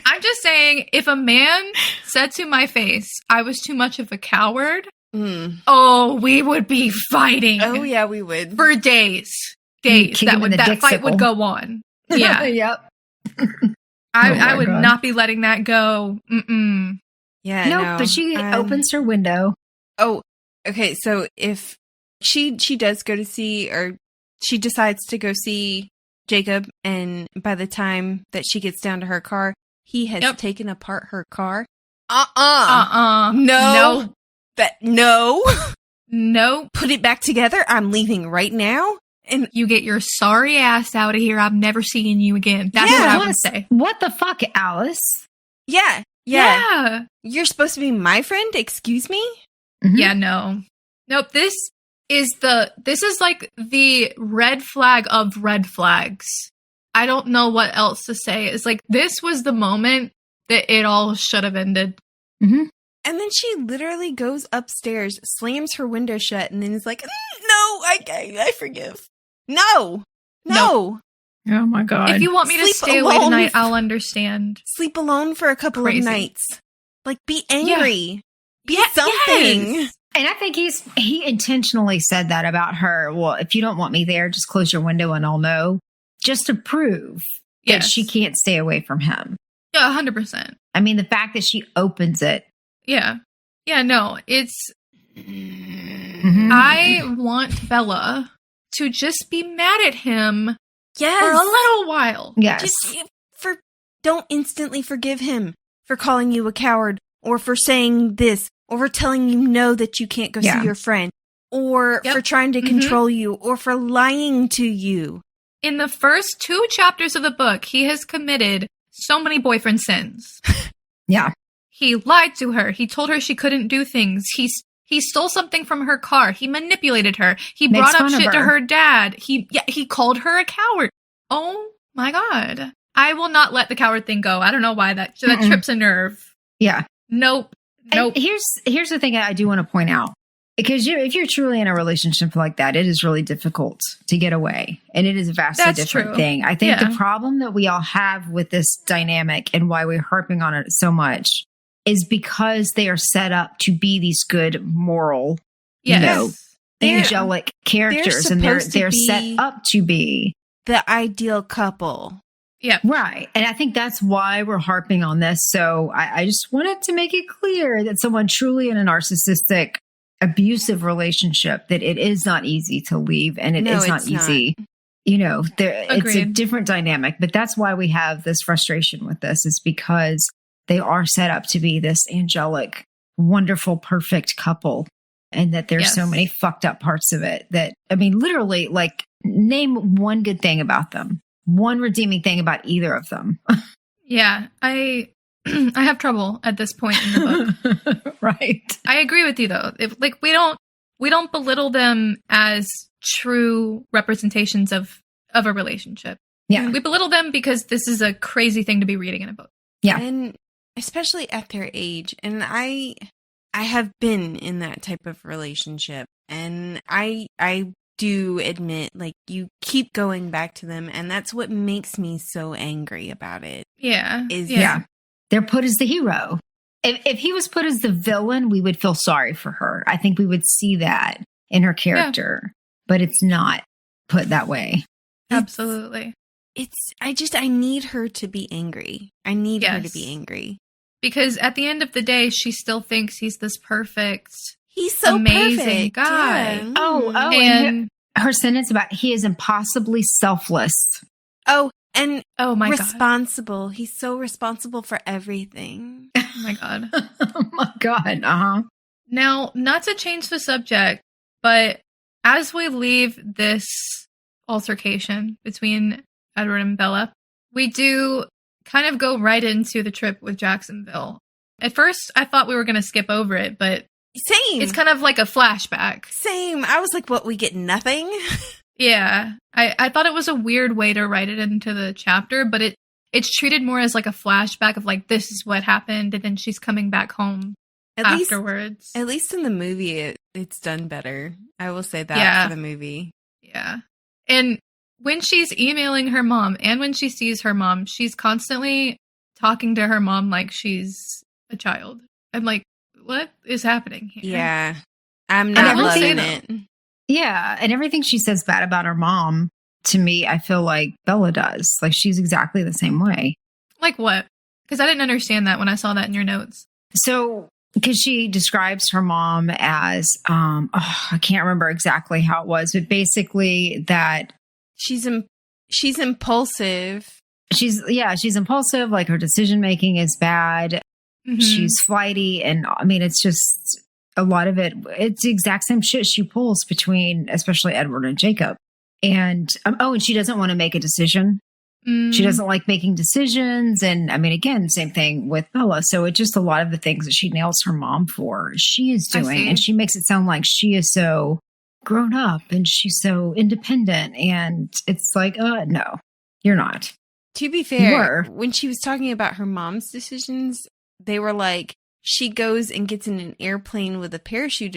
I'm just saying, if a man said to my face, I was too much of a coward, we would be fighting. Oh, yeah, we would. For days. That fight would go on. Yeah. Yep. I would not be letting that go. Mm-mm. Yeah, no, but she opens her window. Oh, okay. So if she does go to see, or she decides to go see Jacob, and by the time that she gets down to her car, he has taken apart her car. No. No. Put it back together. I'm leaving right now. And you get your sorry ass out of here. I'm never seeing you again. That's what I would say. What the fuck, Alice? Yeah. You're supposed to be my friend? Excuse me? Mm-hmm. Yeah, no. Nope. This is like the red flag of red flags. I don't know what else to say. It's like, this was the moment that it all should have ended. Mm-hmm. And then she literally goes upstairs, slams her window shut, and then is like, no, I forgive. No. Oh my God. If you want me to stay away tonight, I'll understand. Sleep alone for a couple of nights. Like, be angry. Be something. Yes. And I think he intentionally said that about her. Well, if you don't want me there, just close your window and I'll know. Just to prove that she can't stay away from him. Yeah, 100%. I mean, the fact that she opens it. Yeah. Yeah, no, it's... I want Bella to just be mad at him for a little while. Yes. Don't instantly forgive him for calling you a coward, or for saying this, or for telling you no that you can't go see your friend, or for trying to control you, or for lying to you. In the first 2 chapters of the book, he has committed so many boyfriend sins. Yeah. He lied to her. He told her she couldn't do things. He stole something from her car. He manipulated her. He brought up shit to her dad. He called her a coward. Oh my God. I will not let the coward thing go. I don't know why that trips a nerve. Yeah. Nope. And here's the thing I do want to point out. Because if you're truly in a relationship like that, it is really difficult to get away. And it is a vastly different thing. I think the problem that we all have with this dynamic and why we're harping on it so much is because they are set up to be these good moral, angelic characters. And they're set up to be the ideal couple. Yeah. Right. And I think that's why we're harping on this. So I just wanted to make it clear that someone truly in a narcissistic, abusive relationship, that it is not easy to leave, and it is not easy. It's a different dynamic, but that's why we have this frustration with this, is because they are set up to be this angelic, wonderful, perfect couple. And that there's so many fucked up parts of it that, I mean, literally, like, name one good thing about them. One redeeming thing about either of them. Yeah, I have trouble at this point in the book. Right. I agree with you though. If we don't belittle them as true representations of a relationship. Yeah. We belittle them because this is a crazy thing to be reading in a book. Yeah. And especially at their age. And I have been in that type of relationship, and I do admit, like, you keep going back to them, and that's what makes me so angry about it. Yeah. They're put as the hero. If he was put as the villain, we would feel sorry for her. I think we would see that in her character, but it's not put that way. Absolutely. I need her to be angry. I need her to be angry. Because at the end of the day, she still thinks he's this perfect, he's so amazing perfect guy. Yeah. Oh, and her sentence about he is impossibly selfless. Oh, and my responsible. God. He's so responsible for everything. Oh my God. Oh my God. Uh-huh. Now, not to change the subject, but as we leave this altercation between Edward and Bella, we do kind of go right into the trip with Jacksonville. At first, I thought we were going to skip over it, but same. It's kind of like a flashback. Same. I was like, what, we get nothing? Yeah. I thought it was a weird way to write it into the chapter, but it's treated more as like a flashback of like, this is what happened, and then she's coming back home afterwards. At least in the movie, it's done better. I will say that for the movie. Yeah. And when she's emailing her mom and when she sees her mom, she's constantly talking to her mom like she's a child. I'm like, what is happening here? Yeah. I'm not loving it. Yeah. And everything she says bad about her mom, to me, I feel like Bella does. Like, she's exactly the same way. Like what? Because I didn't understand that when I saw that in your notes. So, because she describes her mom as, I can't remember exactly how it was, but basically that she's impulsive. She's impulsive. Like, her decision making is bad. Mm-hmm. She's flighty. And I mean, it's just a lot of it. It's the exact same shit she pulls between, especially Edward and Jacob. And, and she doesn't want to make a decision. She doesn't like making decisions. And I mean, again, same thing with Bella. So it's just a lot of the things that she nails her mom for, she is doing. And she makes it sound like she is so grown up and she's so independent. And it's like, no, you're not. To be fair, when she was talking about her mom's decisions, they were like, she goes and gets in an airplane with a parachute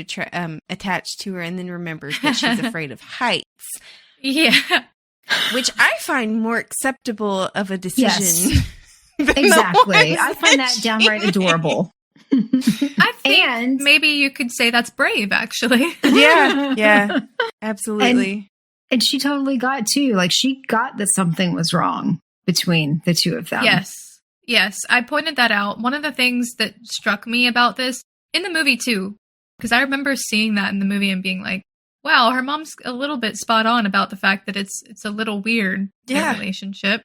attached to her and then remembers that she's afraid of heights. Yeah. Which I find more acceptable of a decision. Yes. Exactly. I find that downright adorable. I think maybe you could say that's brave, actually. Yeah, absolutely. And she totally got too. Like, she got that something was wrong between the two of them. Yes. I pointed that out. One of the things that struck me about this in the movie too, because I remember seeing that in the movie and being like, wow, her mom's a little bit spot on about the fact that it's a little weird, their relationship.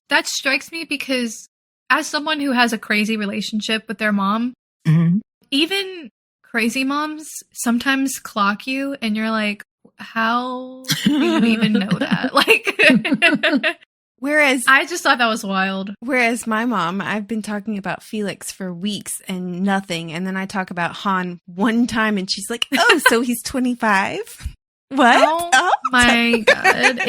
That strikes me because as someone who has a crazy relationship with their mom, even crazy moms sometimes clock you and you're like, how do you even know that? Like, whereas I just thought that was wild. Whereas my mom, I've been talking about Felix for weeks and nothing. And then I talk about Han one time and she's like, oh, so he's 25? What? Oh my God.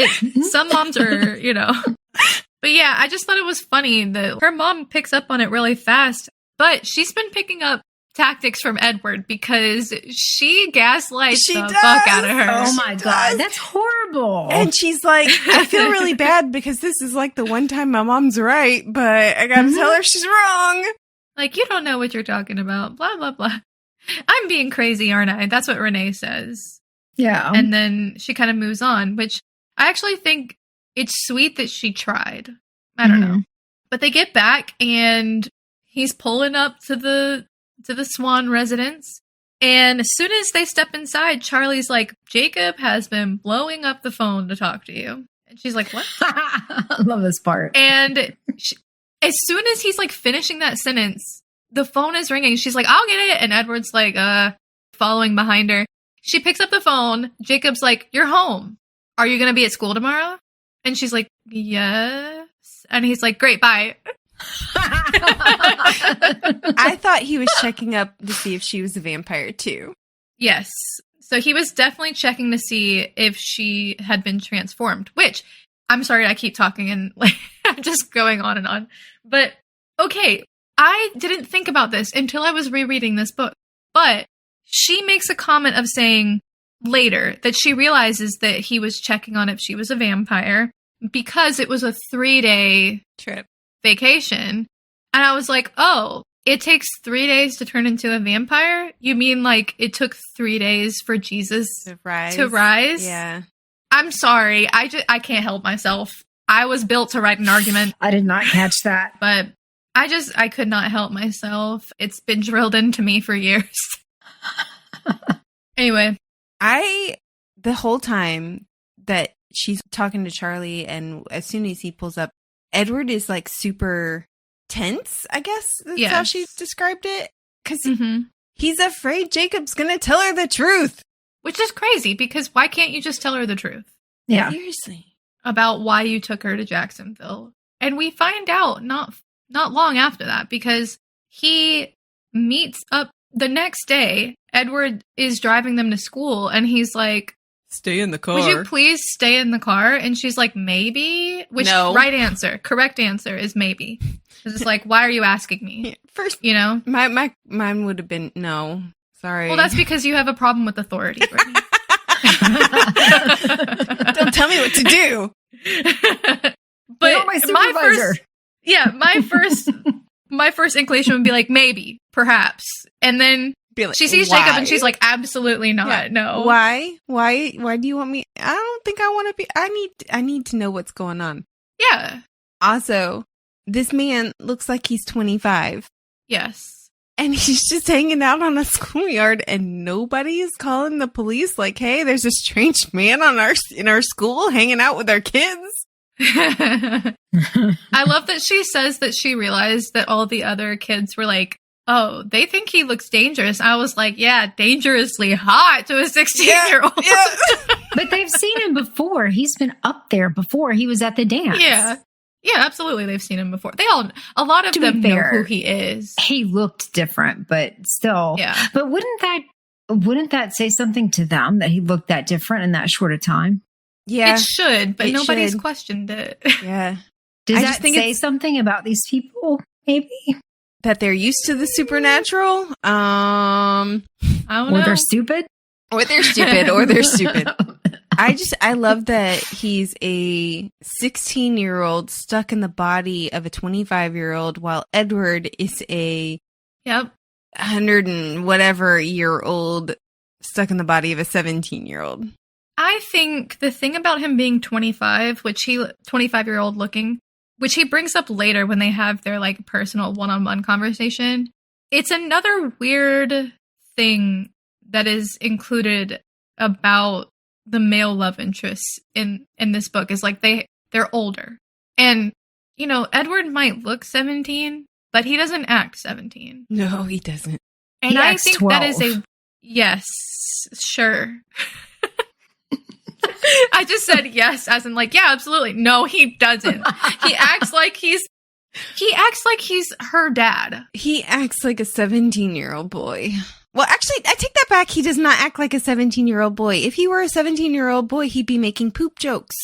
Some moms are, But yeah, I just thought it was funny that her mom picks up on it really fast. But she's been picking up tactics from Edward because she gaslights the does. fuck out of her. Oh my God, that's horrible. And she's like, I feel really bad because this is like the one time my mom's right, but I gotta tell her she's wrong. Like, you don't know what you're talking about, blah, blah, blah. I'm being crazy, aren't I? That's what Renee says. Yeah. And then she kind of moves on, which I actually think it's sweet that she tried. I don't know. But they get back and he's pulling up to the Swan residence. And as soon as they step inside, Charlie's like, Jacob has been blowing up the phone to talk to you. And she's like, what? I love this part. And as soon as he's like finishing that sentence, the phone is ringing. She's like, I'll get it. And Edward's like, following behind her. She picks up the phone. Jacob's like, you're home. Are you going to be at school tomorrow? And she's like, yes. And he's like, great, bye. I thought he was checking up to see if she was a vampire too. Yes. So he was definitely checking to see if she had been transformed, which I'm sorry, I keep talking and like I'm just going on and on. But okay, I didn't think about this until I was rereading this book. But she makes a comment of saying later that she realizes that he was checking on if she was a vampire because it was a 3-day Trip. vacation. And I was like, oh, it takes 3 days to turn into a vampire? You mean like it took 3 days for Jesus To rise. Yeah. I'm sorry. I can't help myself. I was built to write an argument. I did not catch that. But I could not help myself. It's been drilled into me for years. Anyway. The whole time that she's talking to Charlie and as soon as he pulls up, Edward is like super tense, I guess that's how she described it. Because he's afraid Jacob's going to tell her the truth. Which is crazy because why can't you just tell her the truth? Yeah. Seriously. About why you took her to Jacksonville. And we find out not long after that because he meets up the next day. Edward is driving them to school and he's like, stay in the car. Would you please stay in the car? And she's like, maybe? Which right answer, correct answer is maybe. It's like, why are you asking me? First, you know? Mine would have been no. Sorry. Well, that's because you have a problem with authority, Brittany. Don't tell me what to do. But you're my supervisor. my first inclination would be like, maybe, perhaps. And then like, she sees Jacob and she's like, absolutely not. Yeah. No. Why do you want me? I don't think I want to be. I need to know what's going on. Yeah. Also, this man looks like he's 25. Yes. And he's just hanging out on a schoolyard and nobody is calling the police like, hey, there's a strange man in our school hanging out with our kids. I love that she says that she realized that all the other kids were like, oh, they think he looks dangerous. I was like, yeah, dangerously hot to a 16-year-old. Yeah. But they've seen him before. He's been up there before. He was at the dance. Yeah. Yeah, absolutely. They've seen him before. A lot of them know who he is. He looked different, but still. Yeah. But wouldn't that say something to them that he looked that different in that short a time? Yeah. It should, but nobody's questioned it. Yeah. Does that say something about these people, maybe? That they're used to the supernatural? I don't know. Or they're stupid? Or they're stupid. I love that he's a 16-year-old stuck in the body of a 25-year-old while Edward is a 100 and whatever year old stuck in the body of a 17-year-old. I think the thing about him being 25, 25-year-old looking, which he brings up later when they have their like personal one-on-one conversation, it's another weird thing that is included about the male love interests in this book is like they're older. And, you know, Edward might look 17, but he doesn't act 17. No, he doesn't. And I think 12. That is yes, sure. I just said yes, as in like, yeah, absolutely. No, he doesn't. He acts like he's her dad. He acts like a 17-year-old boy. Well, actually, I take that back. He does not act like a 17-year-old boy. If he were a 17-year-old boy, he'd be making poop jokes.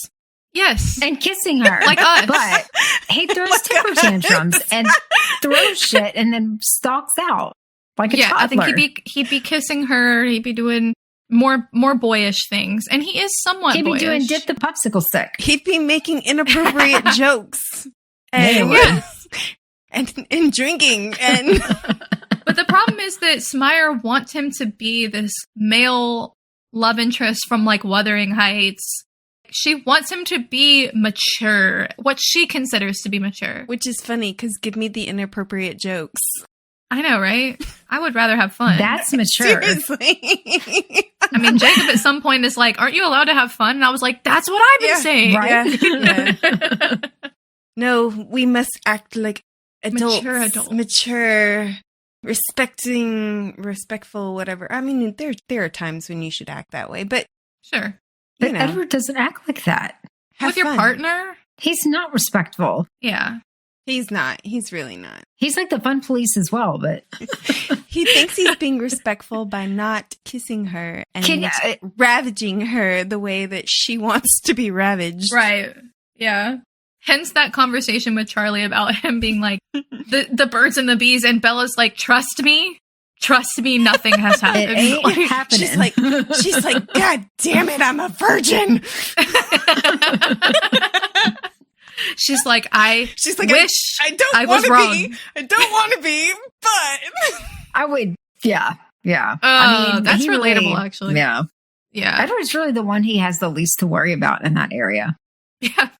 Yes. And kissing her. Like us. But he throws temper tantrums and throws shit and then stalks out like a toddler. I think he'd be kissing her. He'd be doing more boyish things, and he is somewhat. He'd be boyish. doing dip the popsicle stick. He'd be making inappropriate jokes and and drinking and. But the problem is that Smire wants him to be this male love interest from like Wuthering Heights. She wants him to be mature, what she considers to be mature. Which is funny because give me the inappropriate jokes. I know, right? I would rather have fun. That's mature. Seriously. I mean, Jacob at some point is like, aren't you allowed to have fun? And I was like, that's what I've been saying. Right? Yeah. No, we must act like adults. Mature, respectful, whatever. I mean, there are times when you should act that way, but sure. But Edward doesn't act like that. With your partner? He's not respectful. Yeah. He's not. He's really not. He's like the fun police as well, but he thinks he's being respectful by not kissing her and ravaging her the way that she wants to be ravaged. Right. Yeah. Hence that conversation with Charlie about him being like the birds and the bees, and Bella's like, trust me, nothing has happened. It ain't happening. She's like, God damn it, I'm a virgin. She's like, I wish I was wrong. I don't want to be, but I would. Yeah. I mean, that's relatable, actually. Yeah. Edward's really the one he has the least to worry about in that area. Yeah.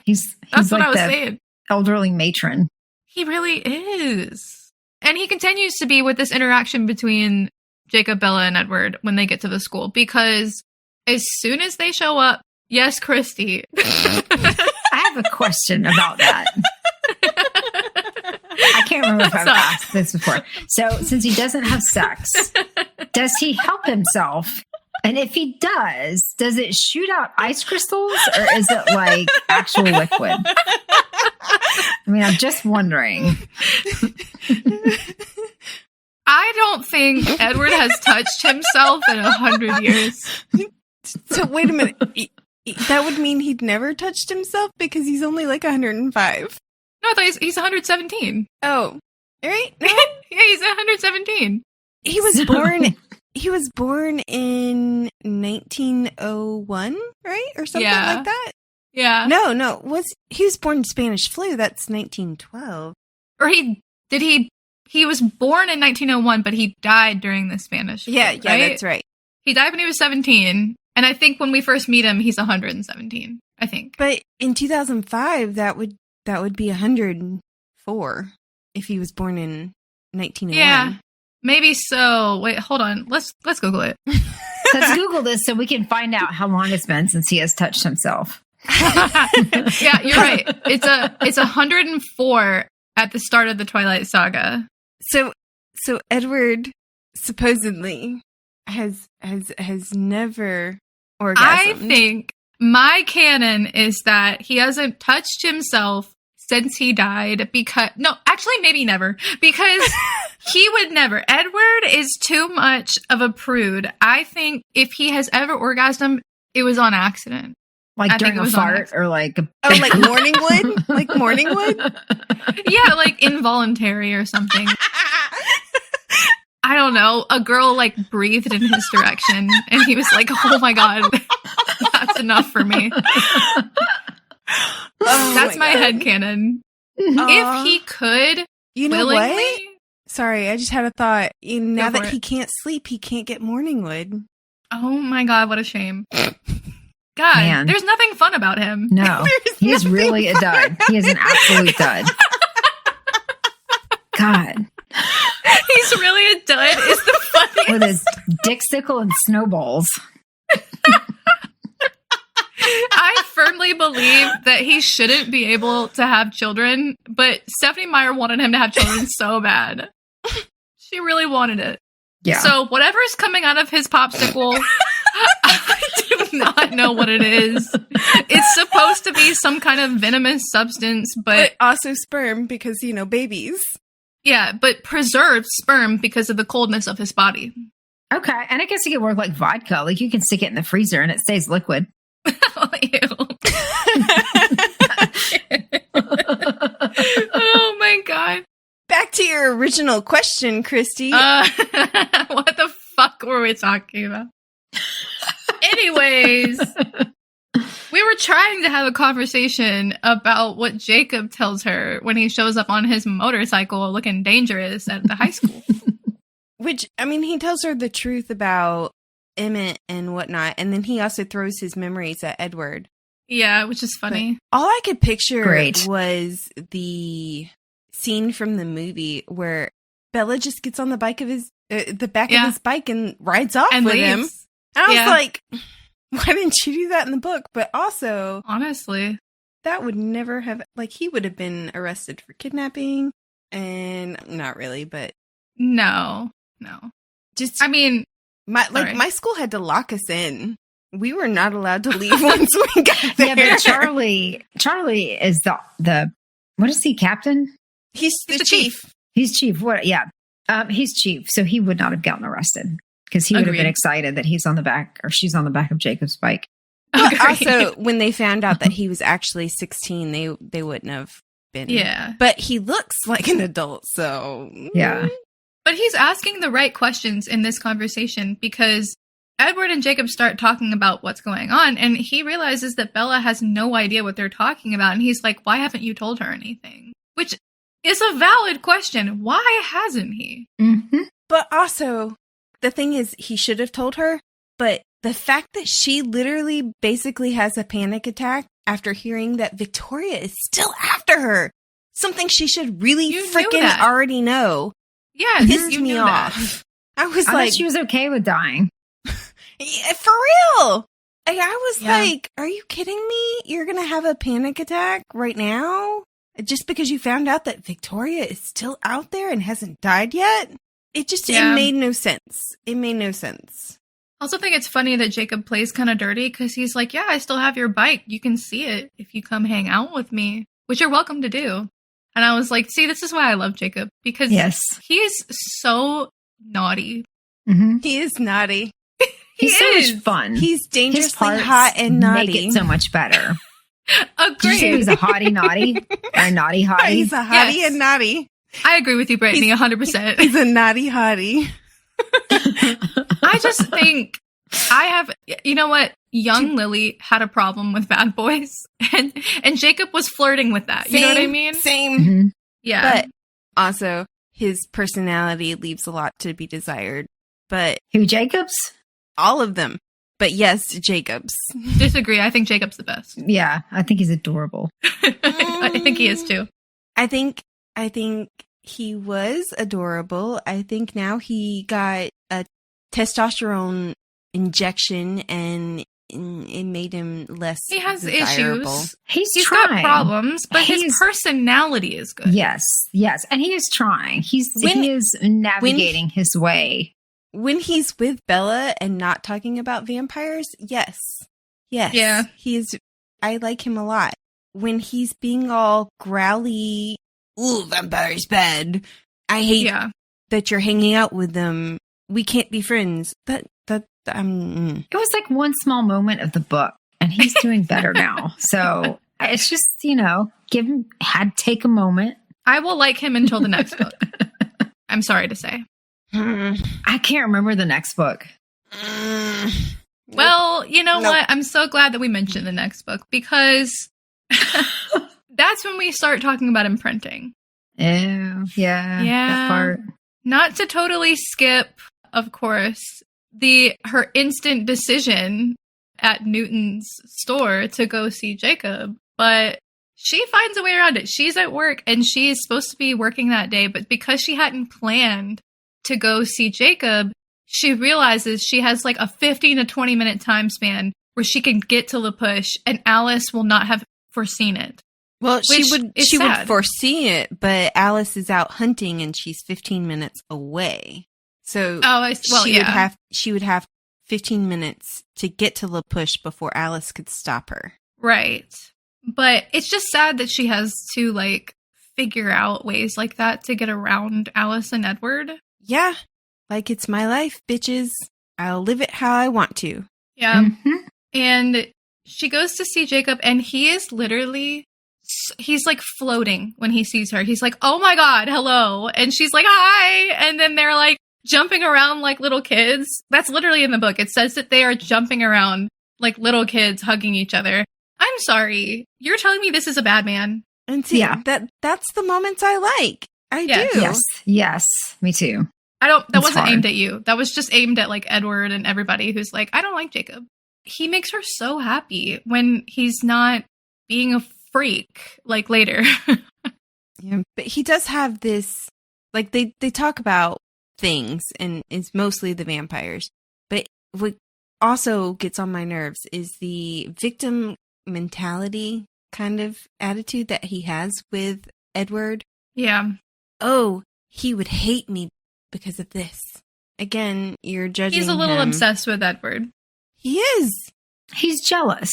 He's that's like what I was the saying. Elderly matron. He really is. And he continues to be with this interaction between Jacob, Bella, and Edward when they get to the school, because as soon as they show up, yes, Christy. I have a question about that. I can't remember if I've asked this before. So, since he doesn't have sex, does he help himself? And if he does it shoot out ice crystals, or is it like actual liquid? I mean, I'm just wondering. I don't think Edward has touched himself in 100 years. So wait a minute. That would mean he'd never touched himself because he's only like 105. No, I thought he's 117. Oh, right? Yeah, he's 117. He was born in 1901, right? Or something like that? Yeah. No. He was born in Spanish flu. That's 1912. Or he was born in 1901, but he died during the Spanish flu, Yeah, right? That's right. He died when he was 17, and I think when we first meet him, he's 117, I think. But in 2005, that would be 104 if he was born in 1901. Yeah. Maybe so. Wait, hold on. Let's Google it. Let's Google this so we can find out how long it's been since he has touched himself. Yeah, you're right. It's 104 at the start of the Twilight Saga. So Edward supposedly has never orgasmed. I think my canon is that he hasn't touched himself since he died maybe never, because he would never. Edward is too much of a prude. I think if he has ever orgasmed, it was on accident. Like during a fart or like... like morning wood? Like morning wood? Yeah, like involuntary or something. I don't know. A girl like breathed in his direction and he was like, oh my God, that's enough for me. That's my headcanon. If he could, you know willingly, what? Sorry, I just had a thought. Now that it. he can't sleep, he can't get morning wood. Oh my God, what a shame. God, Man. There's nothing fun about him. No, he is really a dud. He is an absolute dud. God. He's really a dud. It's the funniest. With his dickstickle and snowballs. I firmly believe that he shouldn't be able to have children, but Stephenie Meyer wanted him to have children so bad. She really wanted it. Yeah. So whatever's coming out of his popsicle, I do not know what it is. It's supposed to be some kind of venomous substance, but also sperm because, babies. Yeah, but preserved sperm because of the coldness of his body. Okay, and I guess it could work like vodka. Like you can stick it in the freezer and it stays liquid. Oh my God. Back to your your original question, Christy. What the fuck were we talking about? Anyways, we were trying to have a conversation about what Jacob tells her when he shows up on his motorcycle looking dangerous at the high school. Which, I mean, he tells her the truth about Emmett and whatnot, and then he also throws his memories at Edward. Yeah, which is funny. But all I could picture Great. was the scene from the movie where Bella just gets on the back of his bike and rides off And with leaves. him. And I was Yeah. like, why didn't you do that in the book? But also, Honestly. that would never have, like, he would have been arrested for kidnapping, and not really, but No. just, I mean, sorry. my school had to lock us in. We were not allowed to leave once we got there. Yeah, but Charlie is the what is he, captain? He's the chief. He's chief. What? Yeah, he's chief. So he would not have gotten arrested because he would have been Agreed. excited that he's on the back or she's on the back of Jacob's bike. But Agreed. also, when they found out that he was actually 16, they wouldn't have been. Yeah. But he looks like an adult, so Yeah. But he's asking the right questions in this conversation because Edward and Jacob start talking about what's going on, and he realizes that Bella has no idea what they're talking about, and he's like, why haven't you told her anything? Which is a valid question. Why hasn't he? Mm-hmm. But also, the thing is, he should have told her. But the fact that she literally basically has a panic attack after hearing that Victoria is still after her, something she should really You knew freaking that. already know, Yes, pissed you me knew off. I was I like, thought she was okay with dying. yeah, for real. Like, I was Yeah. like, are you kidding me? You're going to have a panic attack right now? Just because you found out that Victoria is still out there and hasn't died yet? It Yeah. made no sense. It made no sense. I also think it's funny that Jacob plays kind of dirty because he's like, yeah, I still have your bike. You can see it if you come hang out with me, which you're welcome to do. And I was like, see, this is why I love Jacob because Yes. he is so naughty. Mm-hmm. He is naughty. He's so is. much fun. He's His dangerously parts hot and naughty. make it so much better. Did you say he Agreed. was a hottie naughty? Or a naughty hottie? He's a hottie Yes. and naughty. I agree with you, Brittany, 100%. He's a naughty hottie. I just think you know what? Young Lily had a problem with bad boys, and Jacob was flirting with that. You know what I mean? Same. Mhm. Yeah. But also, his personality leaves a lot to be desired. But Who, Jacobs? all of them. But yes, Jacob's. Disagree. I think Jacob's the best. Yeah, I think he's adorable. I think he is too. I think he was adorable. I think now he got a testosterone injection and it made him less He has desirable. issues. He's He's trying. got problems, but his He's- personality is good. Yes, and he is trying. He is navigating his way. When he's with Bella and not talking about vampires, yes. Yeah. I like him a lot. When he's being all growly, ooh, vampires bad. I hate Yeah. that you're hanging out with them. We can't be friends. It was like one small moment of the book, and he's doing better now. So it's just, take a moment. I will like him until the next book. I'm sorry to say. I can't remember the next book. Well, you know Nope. what? I'm so glad that we mentioned the next book because that's when we start talking about imprinting. Oh, yeah. Yeah. That part. Not to totally skip, of course, her instant decision at Newton's store to go see Jacob, but she finds a way around it. She's at work and she's supposed to be working that day, but because she hadn't planned to go see Jacob, she realizes she has like a 15 to 20 minute time span where she can get to La Push and Alice will not have foreseen it. Well, she Which would is she would sad. foresee it, but Alice is out hunting and she's 15 minutes away. So she would have 15 minutes to get to La Push before Alice could stop her. Right. But it's just sad that she has to like figure out ways like that to get around Alice and Edward. Yeah, like it's my life, bitches. I'll live it how I want to. Yeah. Mhm. And she goes to see Jacob and he is literally he's like floating when he sees her. He's like, oh my God, hello. And she's like, hi. And then they're like jumping around like little kids. That's literally in the book. It says that they are jumping around like little kids hugging each other. I'm sorry. You're telling me this is a bad man? And see, that's the moments I like. I do. Yes, me too. That It's wasn't hard. aimed at you. That was just aimed at like Edward and everybody who's like, I don't like Jacob. He makes her so happy when he's not being a freak like later. Yeah, but he does have this, like they talk about things, and it's mostly the vampires. But what also gets on my nerves is the victim mentality kind of attitude that he has with Edward. Yeah. Oh, he would hate me because of this. Again, you're judging He's a little him. obsessed with Edward. He is. He's jealous.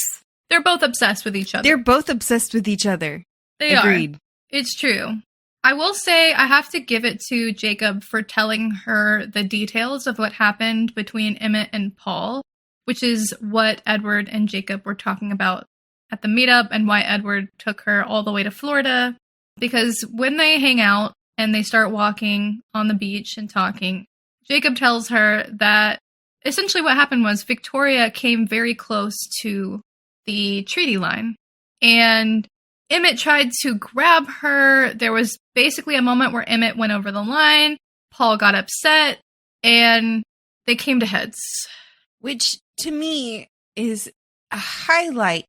They're both obsessed with each other. They're both obsessed with each other. They Agreed. are. It's true. I will say I have to give it to Jacob for telling her the details of what happened between Emmett and Paul, which is what Edward and Jacob were talking about at the meetup and why Edward took her all the way to Florida. Because when they hang out and they start walking on the beach and talking, Jacob tells her that essentially what happened was Victoria came very close to the treaty line, and Emmett tried to grab her. There was basically a moment where Emmett went over the line. Paul got upset, and they came to heads. Which, to me, is a highlight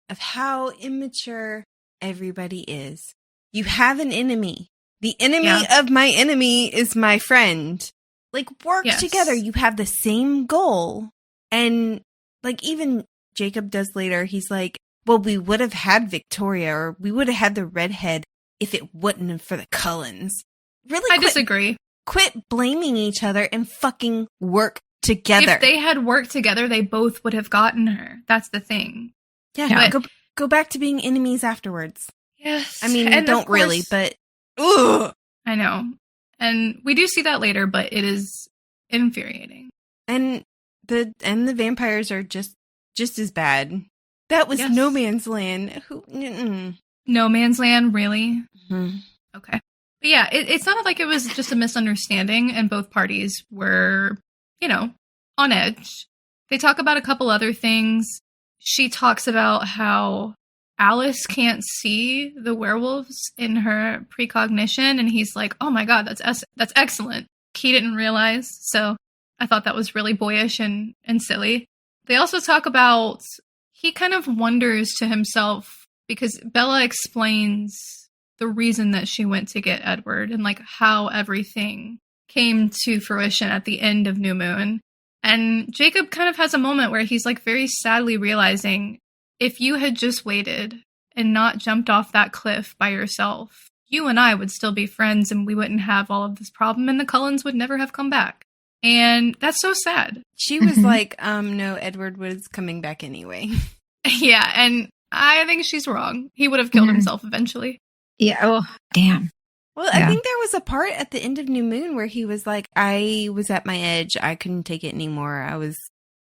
of how immature everybody is. You have an enemy. The enemy of my enemy is my friend. Like, work together. You have the same goal. And, like, even Jacob does later, he's like, well, we would have had Victoria, or we would have had the redhead if it wouldn't have for the Cullens. Really? I disagree. Quit blaming each other and fucking work together. If they had worked together, they both would have gotten her. That's the thing. Yeah, go back to being enemies afterwards. Yes. I mean, and don't really, but ugh. I know. And we do see that later, but it is infuriating. And the vampires are just as bad. That was No Man's Land. No Man's Land, really? Mm-hmm. Okay. But yeah, it sounded like it was just a misunderstanding, and both parties were, on edge. They talk about a couple other things. She talks about how Alice can't see the werewolves in her precognition, and he's like, oh my God, that's excellent. He didn't realize, so I thought that was really boyish and silly. They also talk about, he kind of wonders to himself, because Bella explains the reason that she went to get Edward and like how everything came to fruition at the end of New Moon. And Jacob kind of has a moment where he's like very sadly realizing, if you had just waited and not jumped off that cliff by yourself, you and I would still be friends and we wouldn't have all of this problem, and the Cullens would never have come back. And that's so sad. She was like, no, Edward was coming back anyway. Yeah, and I think she's wrong. He would have killed himself eventually. Yeah, oh, damn. Well, I think there was a part at the end of New Moon where he was like, I was at my edge. I couldn't take it anymore. I was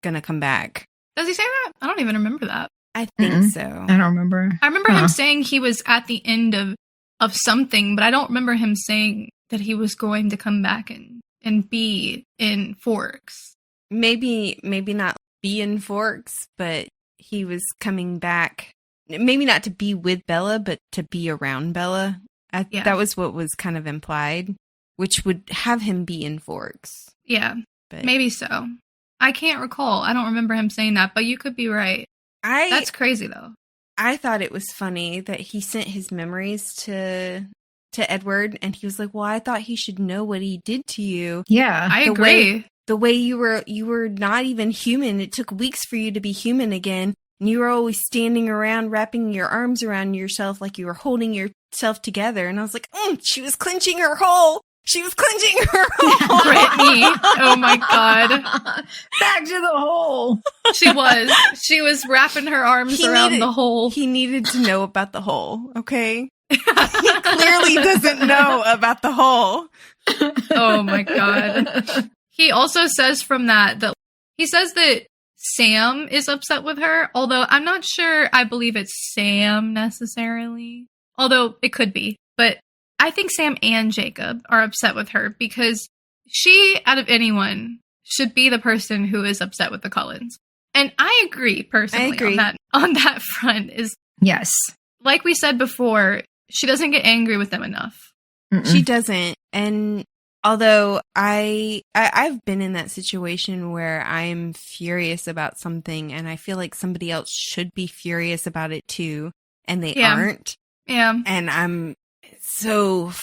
going to come back. Does he say that? I don't even remember that. I think so. I don't remember. I remember him saying he was at the end of something, but I don't remember him saying that he was going to come back and be in Forks. Maybe not be in Forks, but he was coming back. Maybe not to be with Bella, but to be around Bella. That was what was kind of implied, which would have him be in Forks. Yeah, but maybe so. I can't recall. I don't remember him saying that, but you could be right. That's crazy, though. I thought it was funny that he sent his memories to Edward, and he was like, well, I thought he should know what he did to you. Yeah. I agree. The way you were not even human. It took weeks for you to be human again. And you were always standing around, wrapping your arms around yourself like you were holding yourself together. And I was like, she was clenching her hole. She was clenching her hole. Brittany. Oh my God. Back to the hole. She was wrapping her arms around the hole. He needed to know about the hole, okay? He clearly doesn't know about the hole. Oh my God. He also says from that he says that Sam is upset with her, although I'm not sure I believe it's Sam necessarily, although it could be. But I think Sam and Jacob are upset with her because she, out of anyone, should be the person who is upset with the Cullens. And I agree personally on that front. Is yes. Like we said before, she doesn't get angry with them enough. She doesn't. And although I've been in that situation where I'm furious about something and I feel like somebody else should be furious about it too, and they aren't. Yeah. And I'm so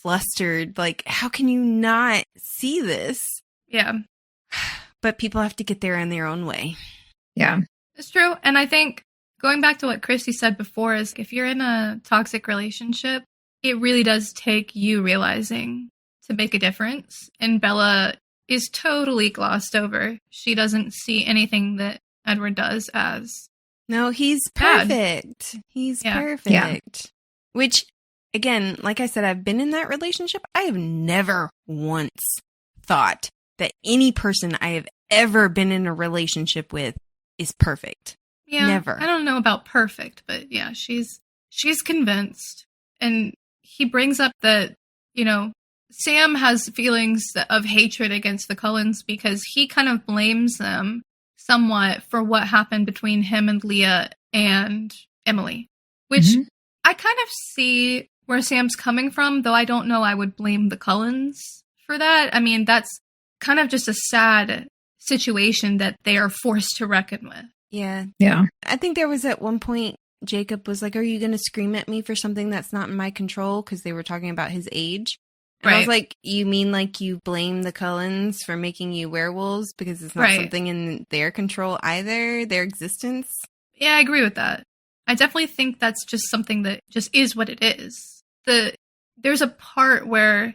flustered. Like, how can you not see this? Yeah. But people have to get there in their own way. Yeah. It's true. And I think going back to what Christy said before is if you're in a toxic relationship, it really does take you realizing to make a difference. And Bella is totally glossed over. She doesn't see anything that Edward does as no, he's perfect. He's perfect. Yeah. Which, again, like I said, I've been in that relationship. I have never once thought that any person I have ever been in a relationship with is perfect. Yeah. Never. I don't know about perfect, but yeah, she's convinced. And he brings up that, you know, Sam has feelings of hatred against the Cullens because he kind of blames them somewhat for what happened between him and Leah and Emily, which I kind of see where Sam's coming from, though I don't know I would blame the Cullens for that. I mean, that's kind of just a sad situation that they are forced to reckon with. Yeah. Yeah. I think there was at one point, Jacob was like, are you going to scream at me for something that's not in my control? Because they were talking about his age. And I was like, you mean like you blame the Cullens for making you werewolves because it's not something in their control either, their existence? Yeah, I agree with that. I definitely think that's just something that just is what it is. There's a part where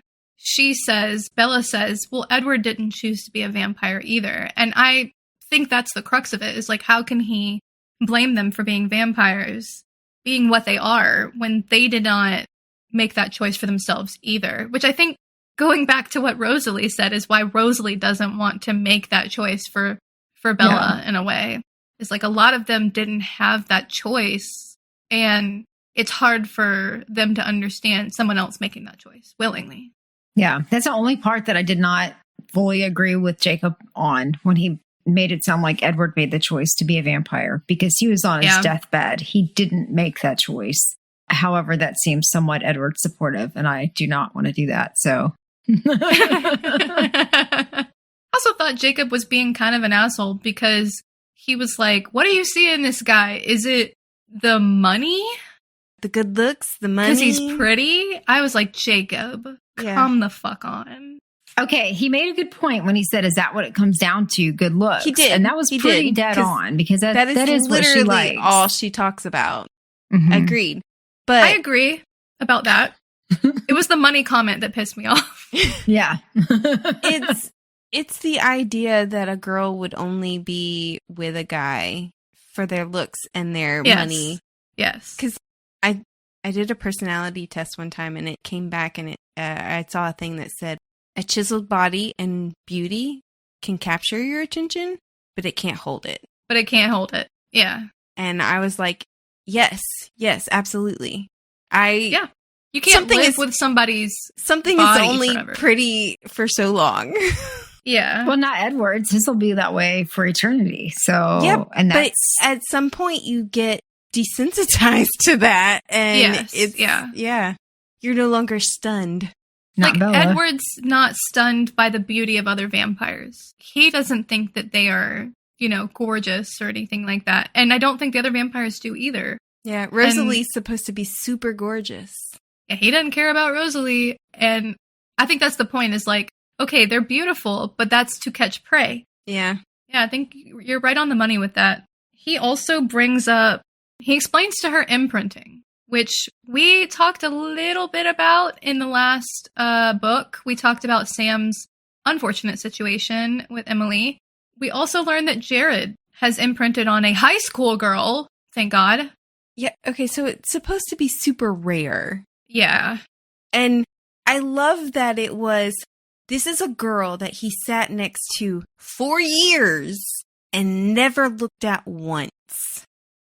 Bella says, well, Edward didn't choose to be a vampire either. And I think that's the crux of it, is like, how can he blame them for being vampires, being what they are, when they did not make that choice for themselves either? Which I think, going back to what Rosalie said, is why Rosalie doesn't want to make that choice for Bella in a way. It's like a lot of them didn't have that choice, and it's hard for them to understand someone else making that choice willingly. Yeah, that's the only part that I did not fully agree with Jacob on, when he made it sound like Edward made the choice to be a vampire because he was on his deathbed. He didn't make that choice. However, that seems somewhat Edward supportive, and I do not want to do that. So, I also thought Jacob was being kind of an asshole because he was like, what do you see in this guy? Is it the money? The good looks? The money? Because he's pretty? I was like, Jacob, come the fuck on. Okay, he made a good point when he said, is that what it comes down to? Good looks. He did. And that was pretty dead on, because that is what she likes. All she talks about. Agreed. But I agree about that. It was the money comment that pissed me off. Yeah. It's the idea that a girl would only be with a guy for their looks and their money. Yes. Because I did a personality test one time, and it came back, and I saw a thing that said, a chiseled body and beauty can capture your attention, but it can't hold it. Yeah. And I was like, yes, absolutely. You can't live with somebody's something body is only forever. pretty for so long. Yeah. Well, not Edward's. His will be that way for eternity. So, but at some point you get desensitized to that, and you're no longer stunned. Not Bella. Edward's not stunned by the beauty of other vampires. He doesn't think that they are, gorgeous or anything like that. And I don't think the other vampires do either. Yeah, Rosalie's supposed to be super gorgeous. Yeah, he doesn't care about Rosalie. And I think that's the point, is like, okay, they're beautiful, but that's to catch prey. Yeah. Yeah, I think you're right on the money with that. He also he explains to her imprinting, which we talked a little bit about in the last book. We talked about Sam's unfortunate situation with Emily. We also learned that Jared has imprinted on a high school girl, thank God. Yeah, okay, so it's supposed to be super rare. Yeah. And I love that this is a girl that he sat next to for years, and never looked at once.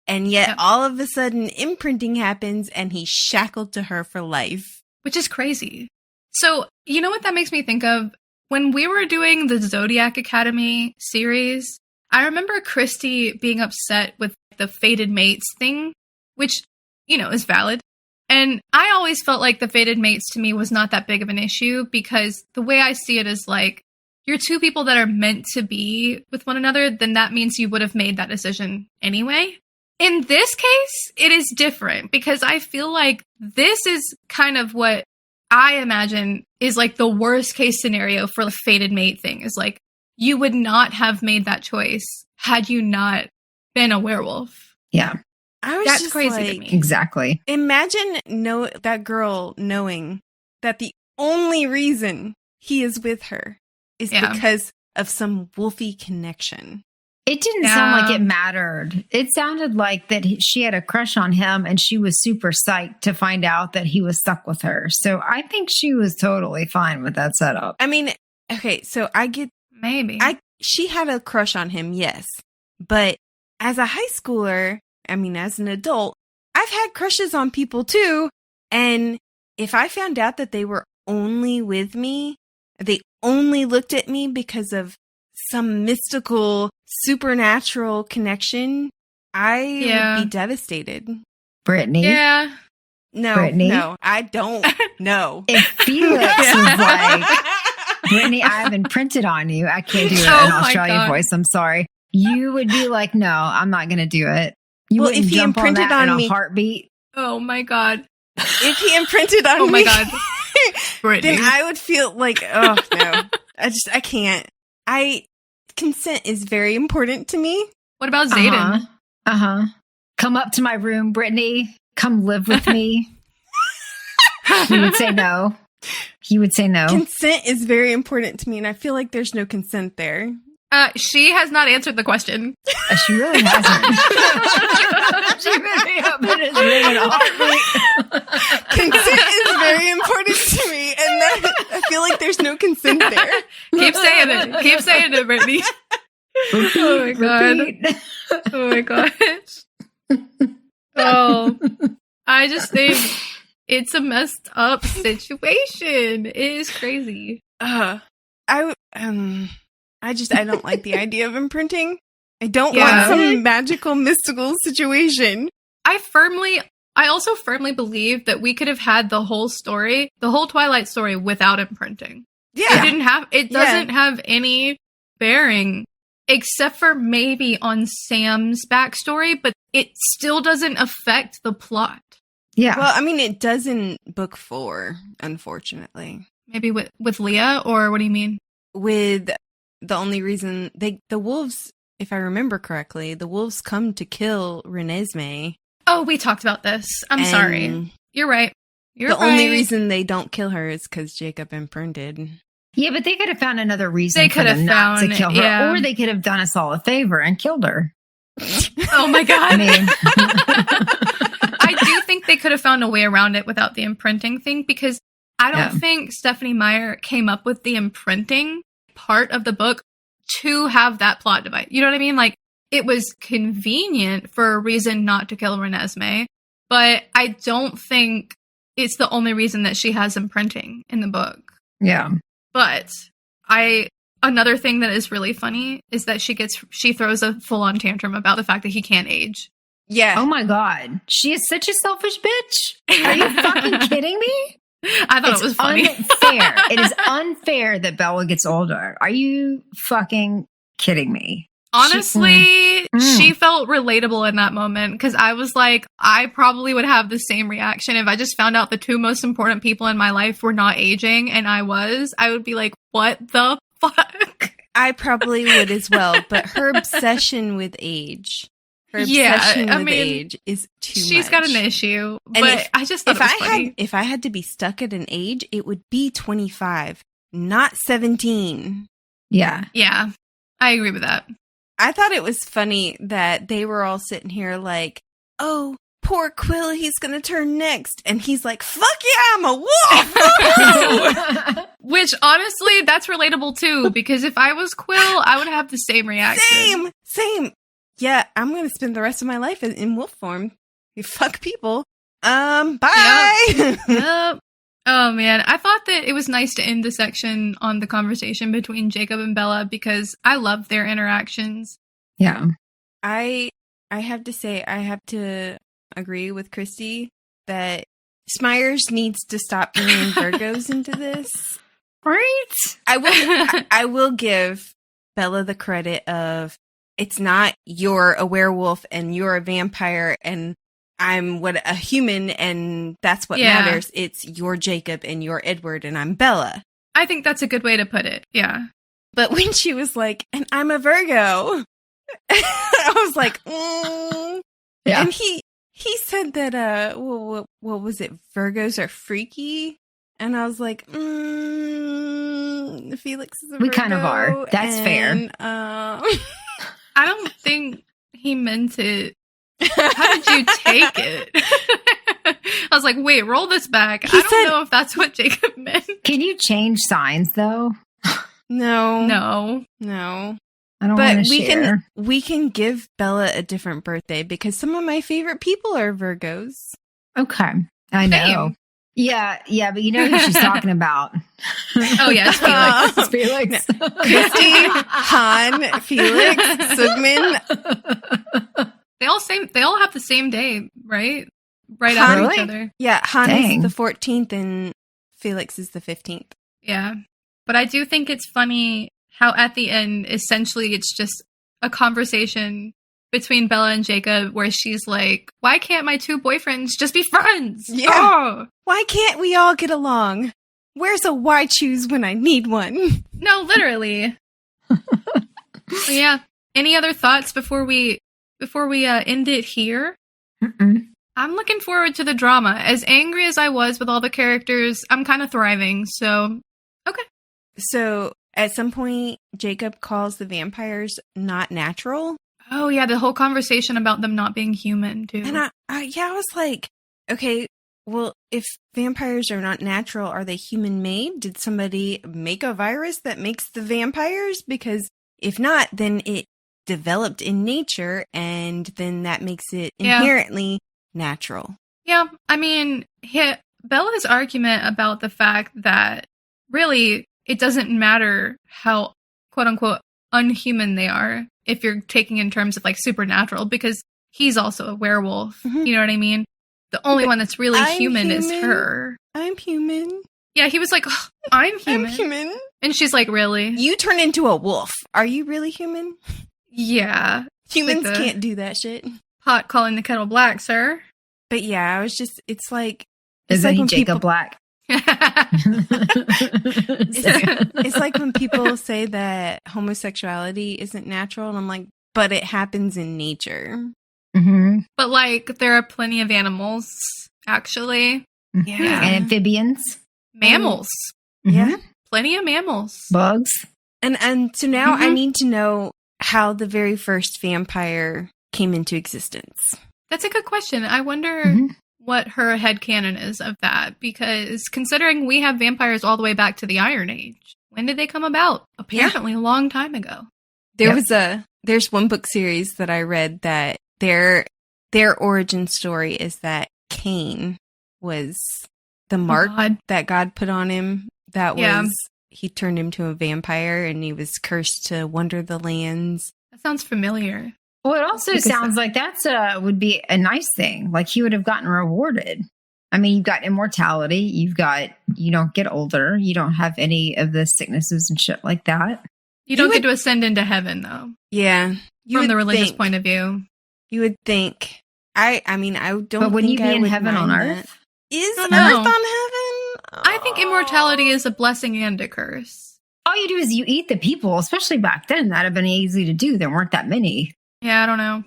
And yet all of a sudden imprinting happens and he's shackled to her for life. Which is crazy. So, you know what that makes me think of? When we were doing the Zodiac Academy series, I remember Christy being upset with the fated mates thing, which, you know, is valid. And I always felt like the fated mates to me was not that big of an issue because the way I see it is like, you're two people that are meant to be with one another, then that means you would have made that decision anyway. In this case, it is different because I feel like this is kind of what I imagine is like the worst case scenario for the fated mate thing is like, you would not have made that choice had you not been a werewolf. Yeah. That's crazy to me. Exactly. Imagine that girl knowing that the only reason he is with her is because of some wolfy connection. It didn't sound like it mattered. It sounded like that she had a crush on him and she was super psyched to find out that he was stuck with her. So I think she was totally fine with that setup. I mean, okay, so I get... Maybe. She had a crush on him, yes. But as a high schooler, I mean, as an adult, I've had crushes on people too. And if I found out that they were only with me, they only looked at me because of some mystical, supernatural connection, I would be devastated. Brittany? Yeah. No, I don't know. If Felix was like, Brittany, I have imprinted on you. I can't do it in Australian voice. I'm sorry. You would be like, no, I'm not going to do it. You wouldn't jump on that in a heartbeat. Oh my God. If he imprinted on me. Oh my God. Brittany. Then I would feel like, oh no, I can't. Consent is very important to me. What about Zayden? Come up to my room, Brittany. Come live with me. He would say no. He would say no. Consent is very important to me, and I feel like there's no consent there. She has not answered the question. She really hasn't. She would be up in his room in a heartbeat. Consent is very important to me, and I feel like there's no consent there. Keep saying it. Keep saying it, Brittany. Oh my God. Oh my gosh. Oh, I just think it's a messed up situation. It is crazy. I don't like the idea of imprinting. I don't want some magical, mystical situation. I also firmly believe that we could have had the whole story, the whole Twilight story without imprinting. Yeah. It doesn't have any bearing except for maybe on Sam's backstory, but it still doesn't affect the plot. Yeah. Well, I mean, it does in book 4, unfortunately. Maybe with Leah, or what do you mean? With the only reason the wolves, if I remember correctly, the wolves come to kill Renesmee. Oh, we talked about this. I'm sorry. You're right. The only reason they don't kill her is because Jacob imprinted. Yeah, but they could have found another reason for them not to kill her. Or they could have done us all a favor and killed her. Oh my God. I mean, I do think they could have found a way around it without the imprinting thing, because I don't think Stephanie Meyer came up with the imprinting part of the book to have that plot device. You know what I mean? Like, it was convenient for a reason not to kill Renesmee, but I don't think it's the only reason that she has imprinting in the book. Yeah. But another thing that is really funny is that she throws a full-on tantrum about the fact that he can't age. Yeah. Oh my God. She is such a selfish bitch. Are you fucking kidding me? I thought it was funny. Unfair. It is unfair that Bella gets older. Are you fucking kidding me? Honestly, she felt relatable in that moment, because I was like, I probably would have the same reaction if I just found out the two most important people in my life were not aging and I would be like, what the fuck? I probably would as well, but her obsession with age. Age is too much. She's got an issue, but I just thought it was funny. If I had to be stuck at an age, it would be 25, not 17. Yeah. Yeah, I agree with that. I thought it was funny that they were all sitting here like, oh, poor Quill, he's going to turn next. And he's like, fuck yeah, I'm a wolf. Which, honestly, that's relatable too, because if I was Quill, I would have the same reaction. Same. Yeah, I'm going to spend the rest of my life in wolf form. You fuck people. Bye. Yep. Oh, man. I thought that it was nice to end the section on the conversation between Jacob and Bella because I love their interactions. Yeah. I have to say, I have to agree with Christy that Smyers needs to stop bringing Virgos into this. Right? I will give Bella the credit of it's not you're a werewolf and you're a vampire and I'm a human and that's what matters. It's you're Jacob and you're Edward and I'm Bella. I think that's a good way to put it. Yeah. But when she was like, and I'm a Virgo, I was like, Yeah. And he said that, what was it? Virgos are freaky. And I was like, Felix is a Virgo. We kind of are. That's fair. I don't think he meant it. How did you take it? I was like, wait, roll this back. I don't know if that's what Jacob meant. Can you change signs though? No. I don't want to share. We can give Bella a different birthday because some of my favorite people are Virgos. Okay. I know. Same. Yeah, but you know who she's talking about. Oh, yeah, it's Felix. It's Felix. Christy, Han, Felix, Sugman. They all have the same day, right? Right after each other. Yeah, Han Dang. is the 14th and Felix is the 15th. Yeah. But I do think it's funny how at the end, essentially, it's just a conversation between Bella and Jacob where she's like, why can't my two boyfriends just be friends? Yeah. Oh. Why can't we all get along? Where's a why choose when I need one? No, literally. Yeah. Any other thoughts before we end it here? Mm-mm. I'm looking forward to the drama. As angry as I was with all the characters, I'm kind of thriving. So, okay. So at some point, Jacob calls the vampires not natural. Oh, yeah. The whole conversation about them not being human, too. And I was like, okay, well, if vampires are not natural, are they human made? Did somebody make a virus that makes the vampires? Because if not, then it developed in nature and then that makes it inherently natural. Yeah. I mean, Bella's argument about the fact that really it doesn't matter how quote unquote unhuman they are if you're taking in terms of like supernatural because he's also a werewolf. Mm-hmm. You know what I mean? The only one that's really human is her. I'm human. Yeah, he was like, oh, I'm human. I'm human. And she's like, really? You turn into a wolf. Are you really human? Yeah. Humans can't do that shit. Pot calling the kettle black, sir. But yeah, I was just, it's like... Isn't he Jacob Black? It's like when people say that homosexuality isn't natural, and I'm like, but it happens in nature. Mm-hmm. But like, there are plenty of animals, actually. Yeah. And amphibians. Mammals. Yeah. Plenty of mammals. Bugs. And so now I need to know how the very first vampire came into existence. That's a good question. I wonder what her headcanon is of that, because considering we have vampires all the way back to the Iron Age, when did they come about? Apparently a long time ago. There's one book series that I read that their origin story is that Cain was the mark that God put on him. That was, he turned him to a vampire and he was cursed to wander the lands. That sounds familiar. Well, it also sounds like that's would be a nice thing. Like he would have gotten rewarded. I mean, you've got immortality. You don't get older. You don't have any of the sicknesses and shit like that. You don't get to ascend into heaven, though. Yeah. From the religious point of view. You would think. I mean, I don't But wouldn't think you be I in would heaven on mind earth? that. Is Earth know. on heaven? I think immortality is a blessing and a curse. All you do is you eat the people, especially back then. That'd have been easy to do. There weren't that many. Yeah, I don't know.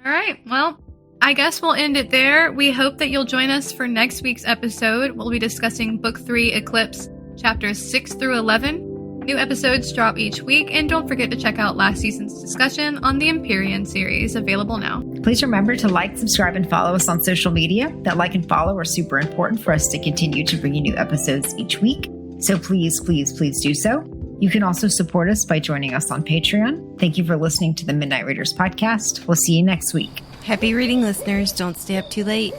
All right. Well, I guess we'll end it there. We hope that you'll join us for next week's episode. We'll be discussing Book 3, Eclipse, chapters 6 through 11. New episodes drop each week, and don't forget to check out last season's discussion on the Empyrean series, available now. Please remember to like, subscribe, and follow us on social media. That like and follow are super important for us to continue to bring you new episodes each week. So please, please, please do so. You can also support us by joining us on Patreon. Thank you for listening to the Midnight Readers podcast. We'll see you next week. Happy reading, listeners. Don't stay up too late.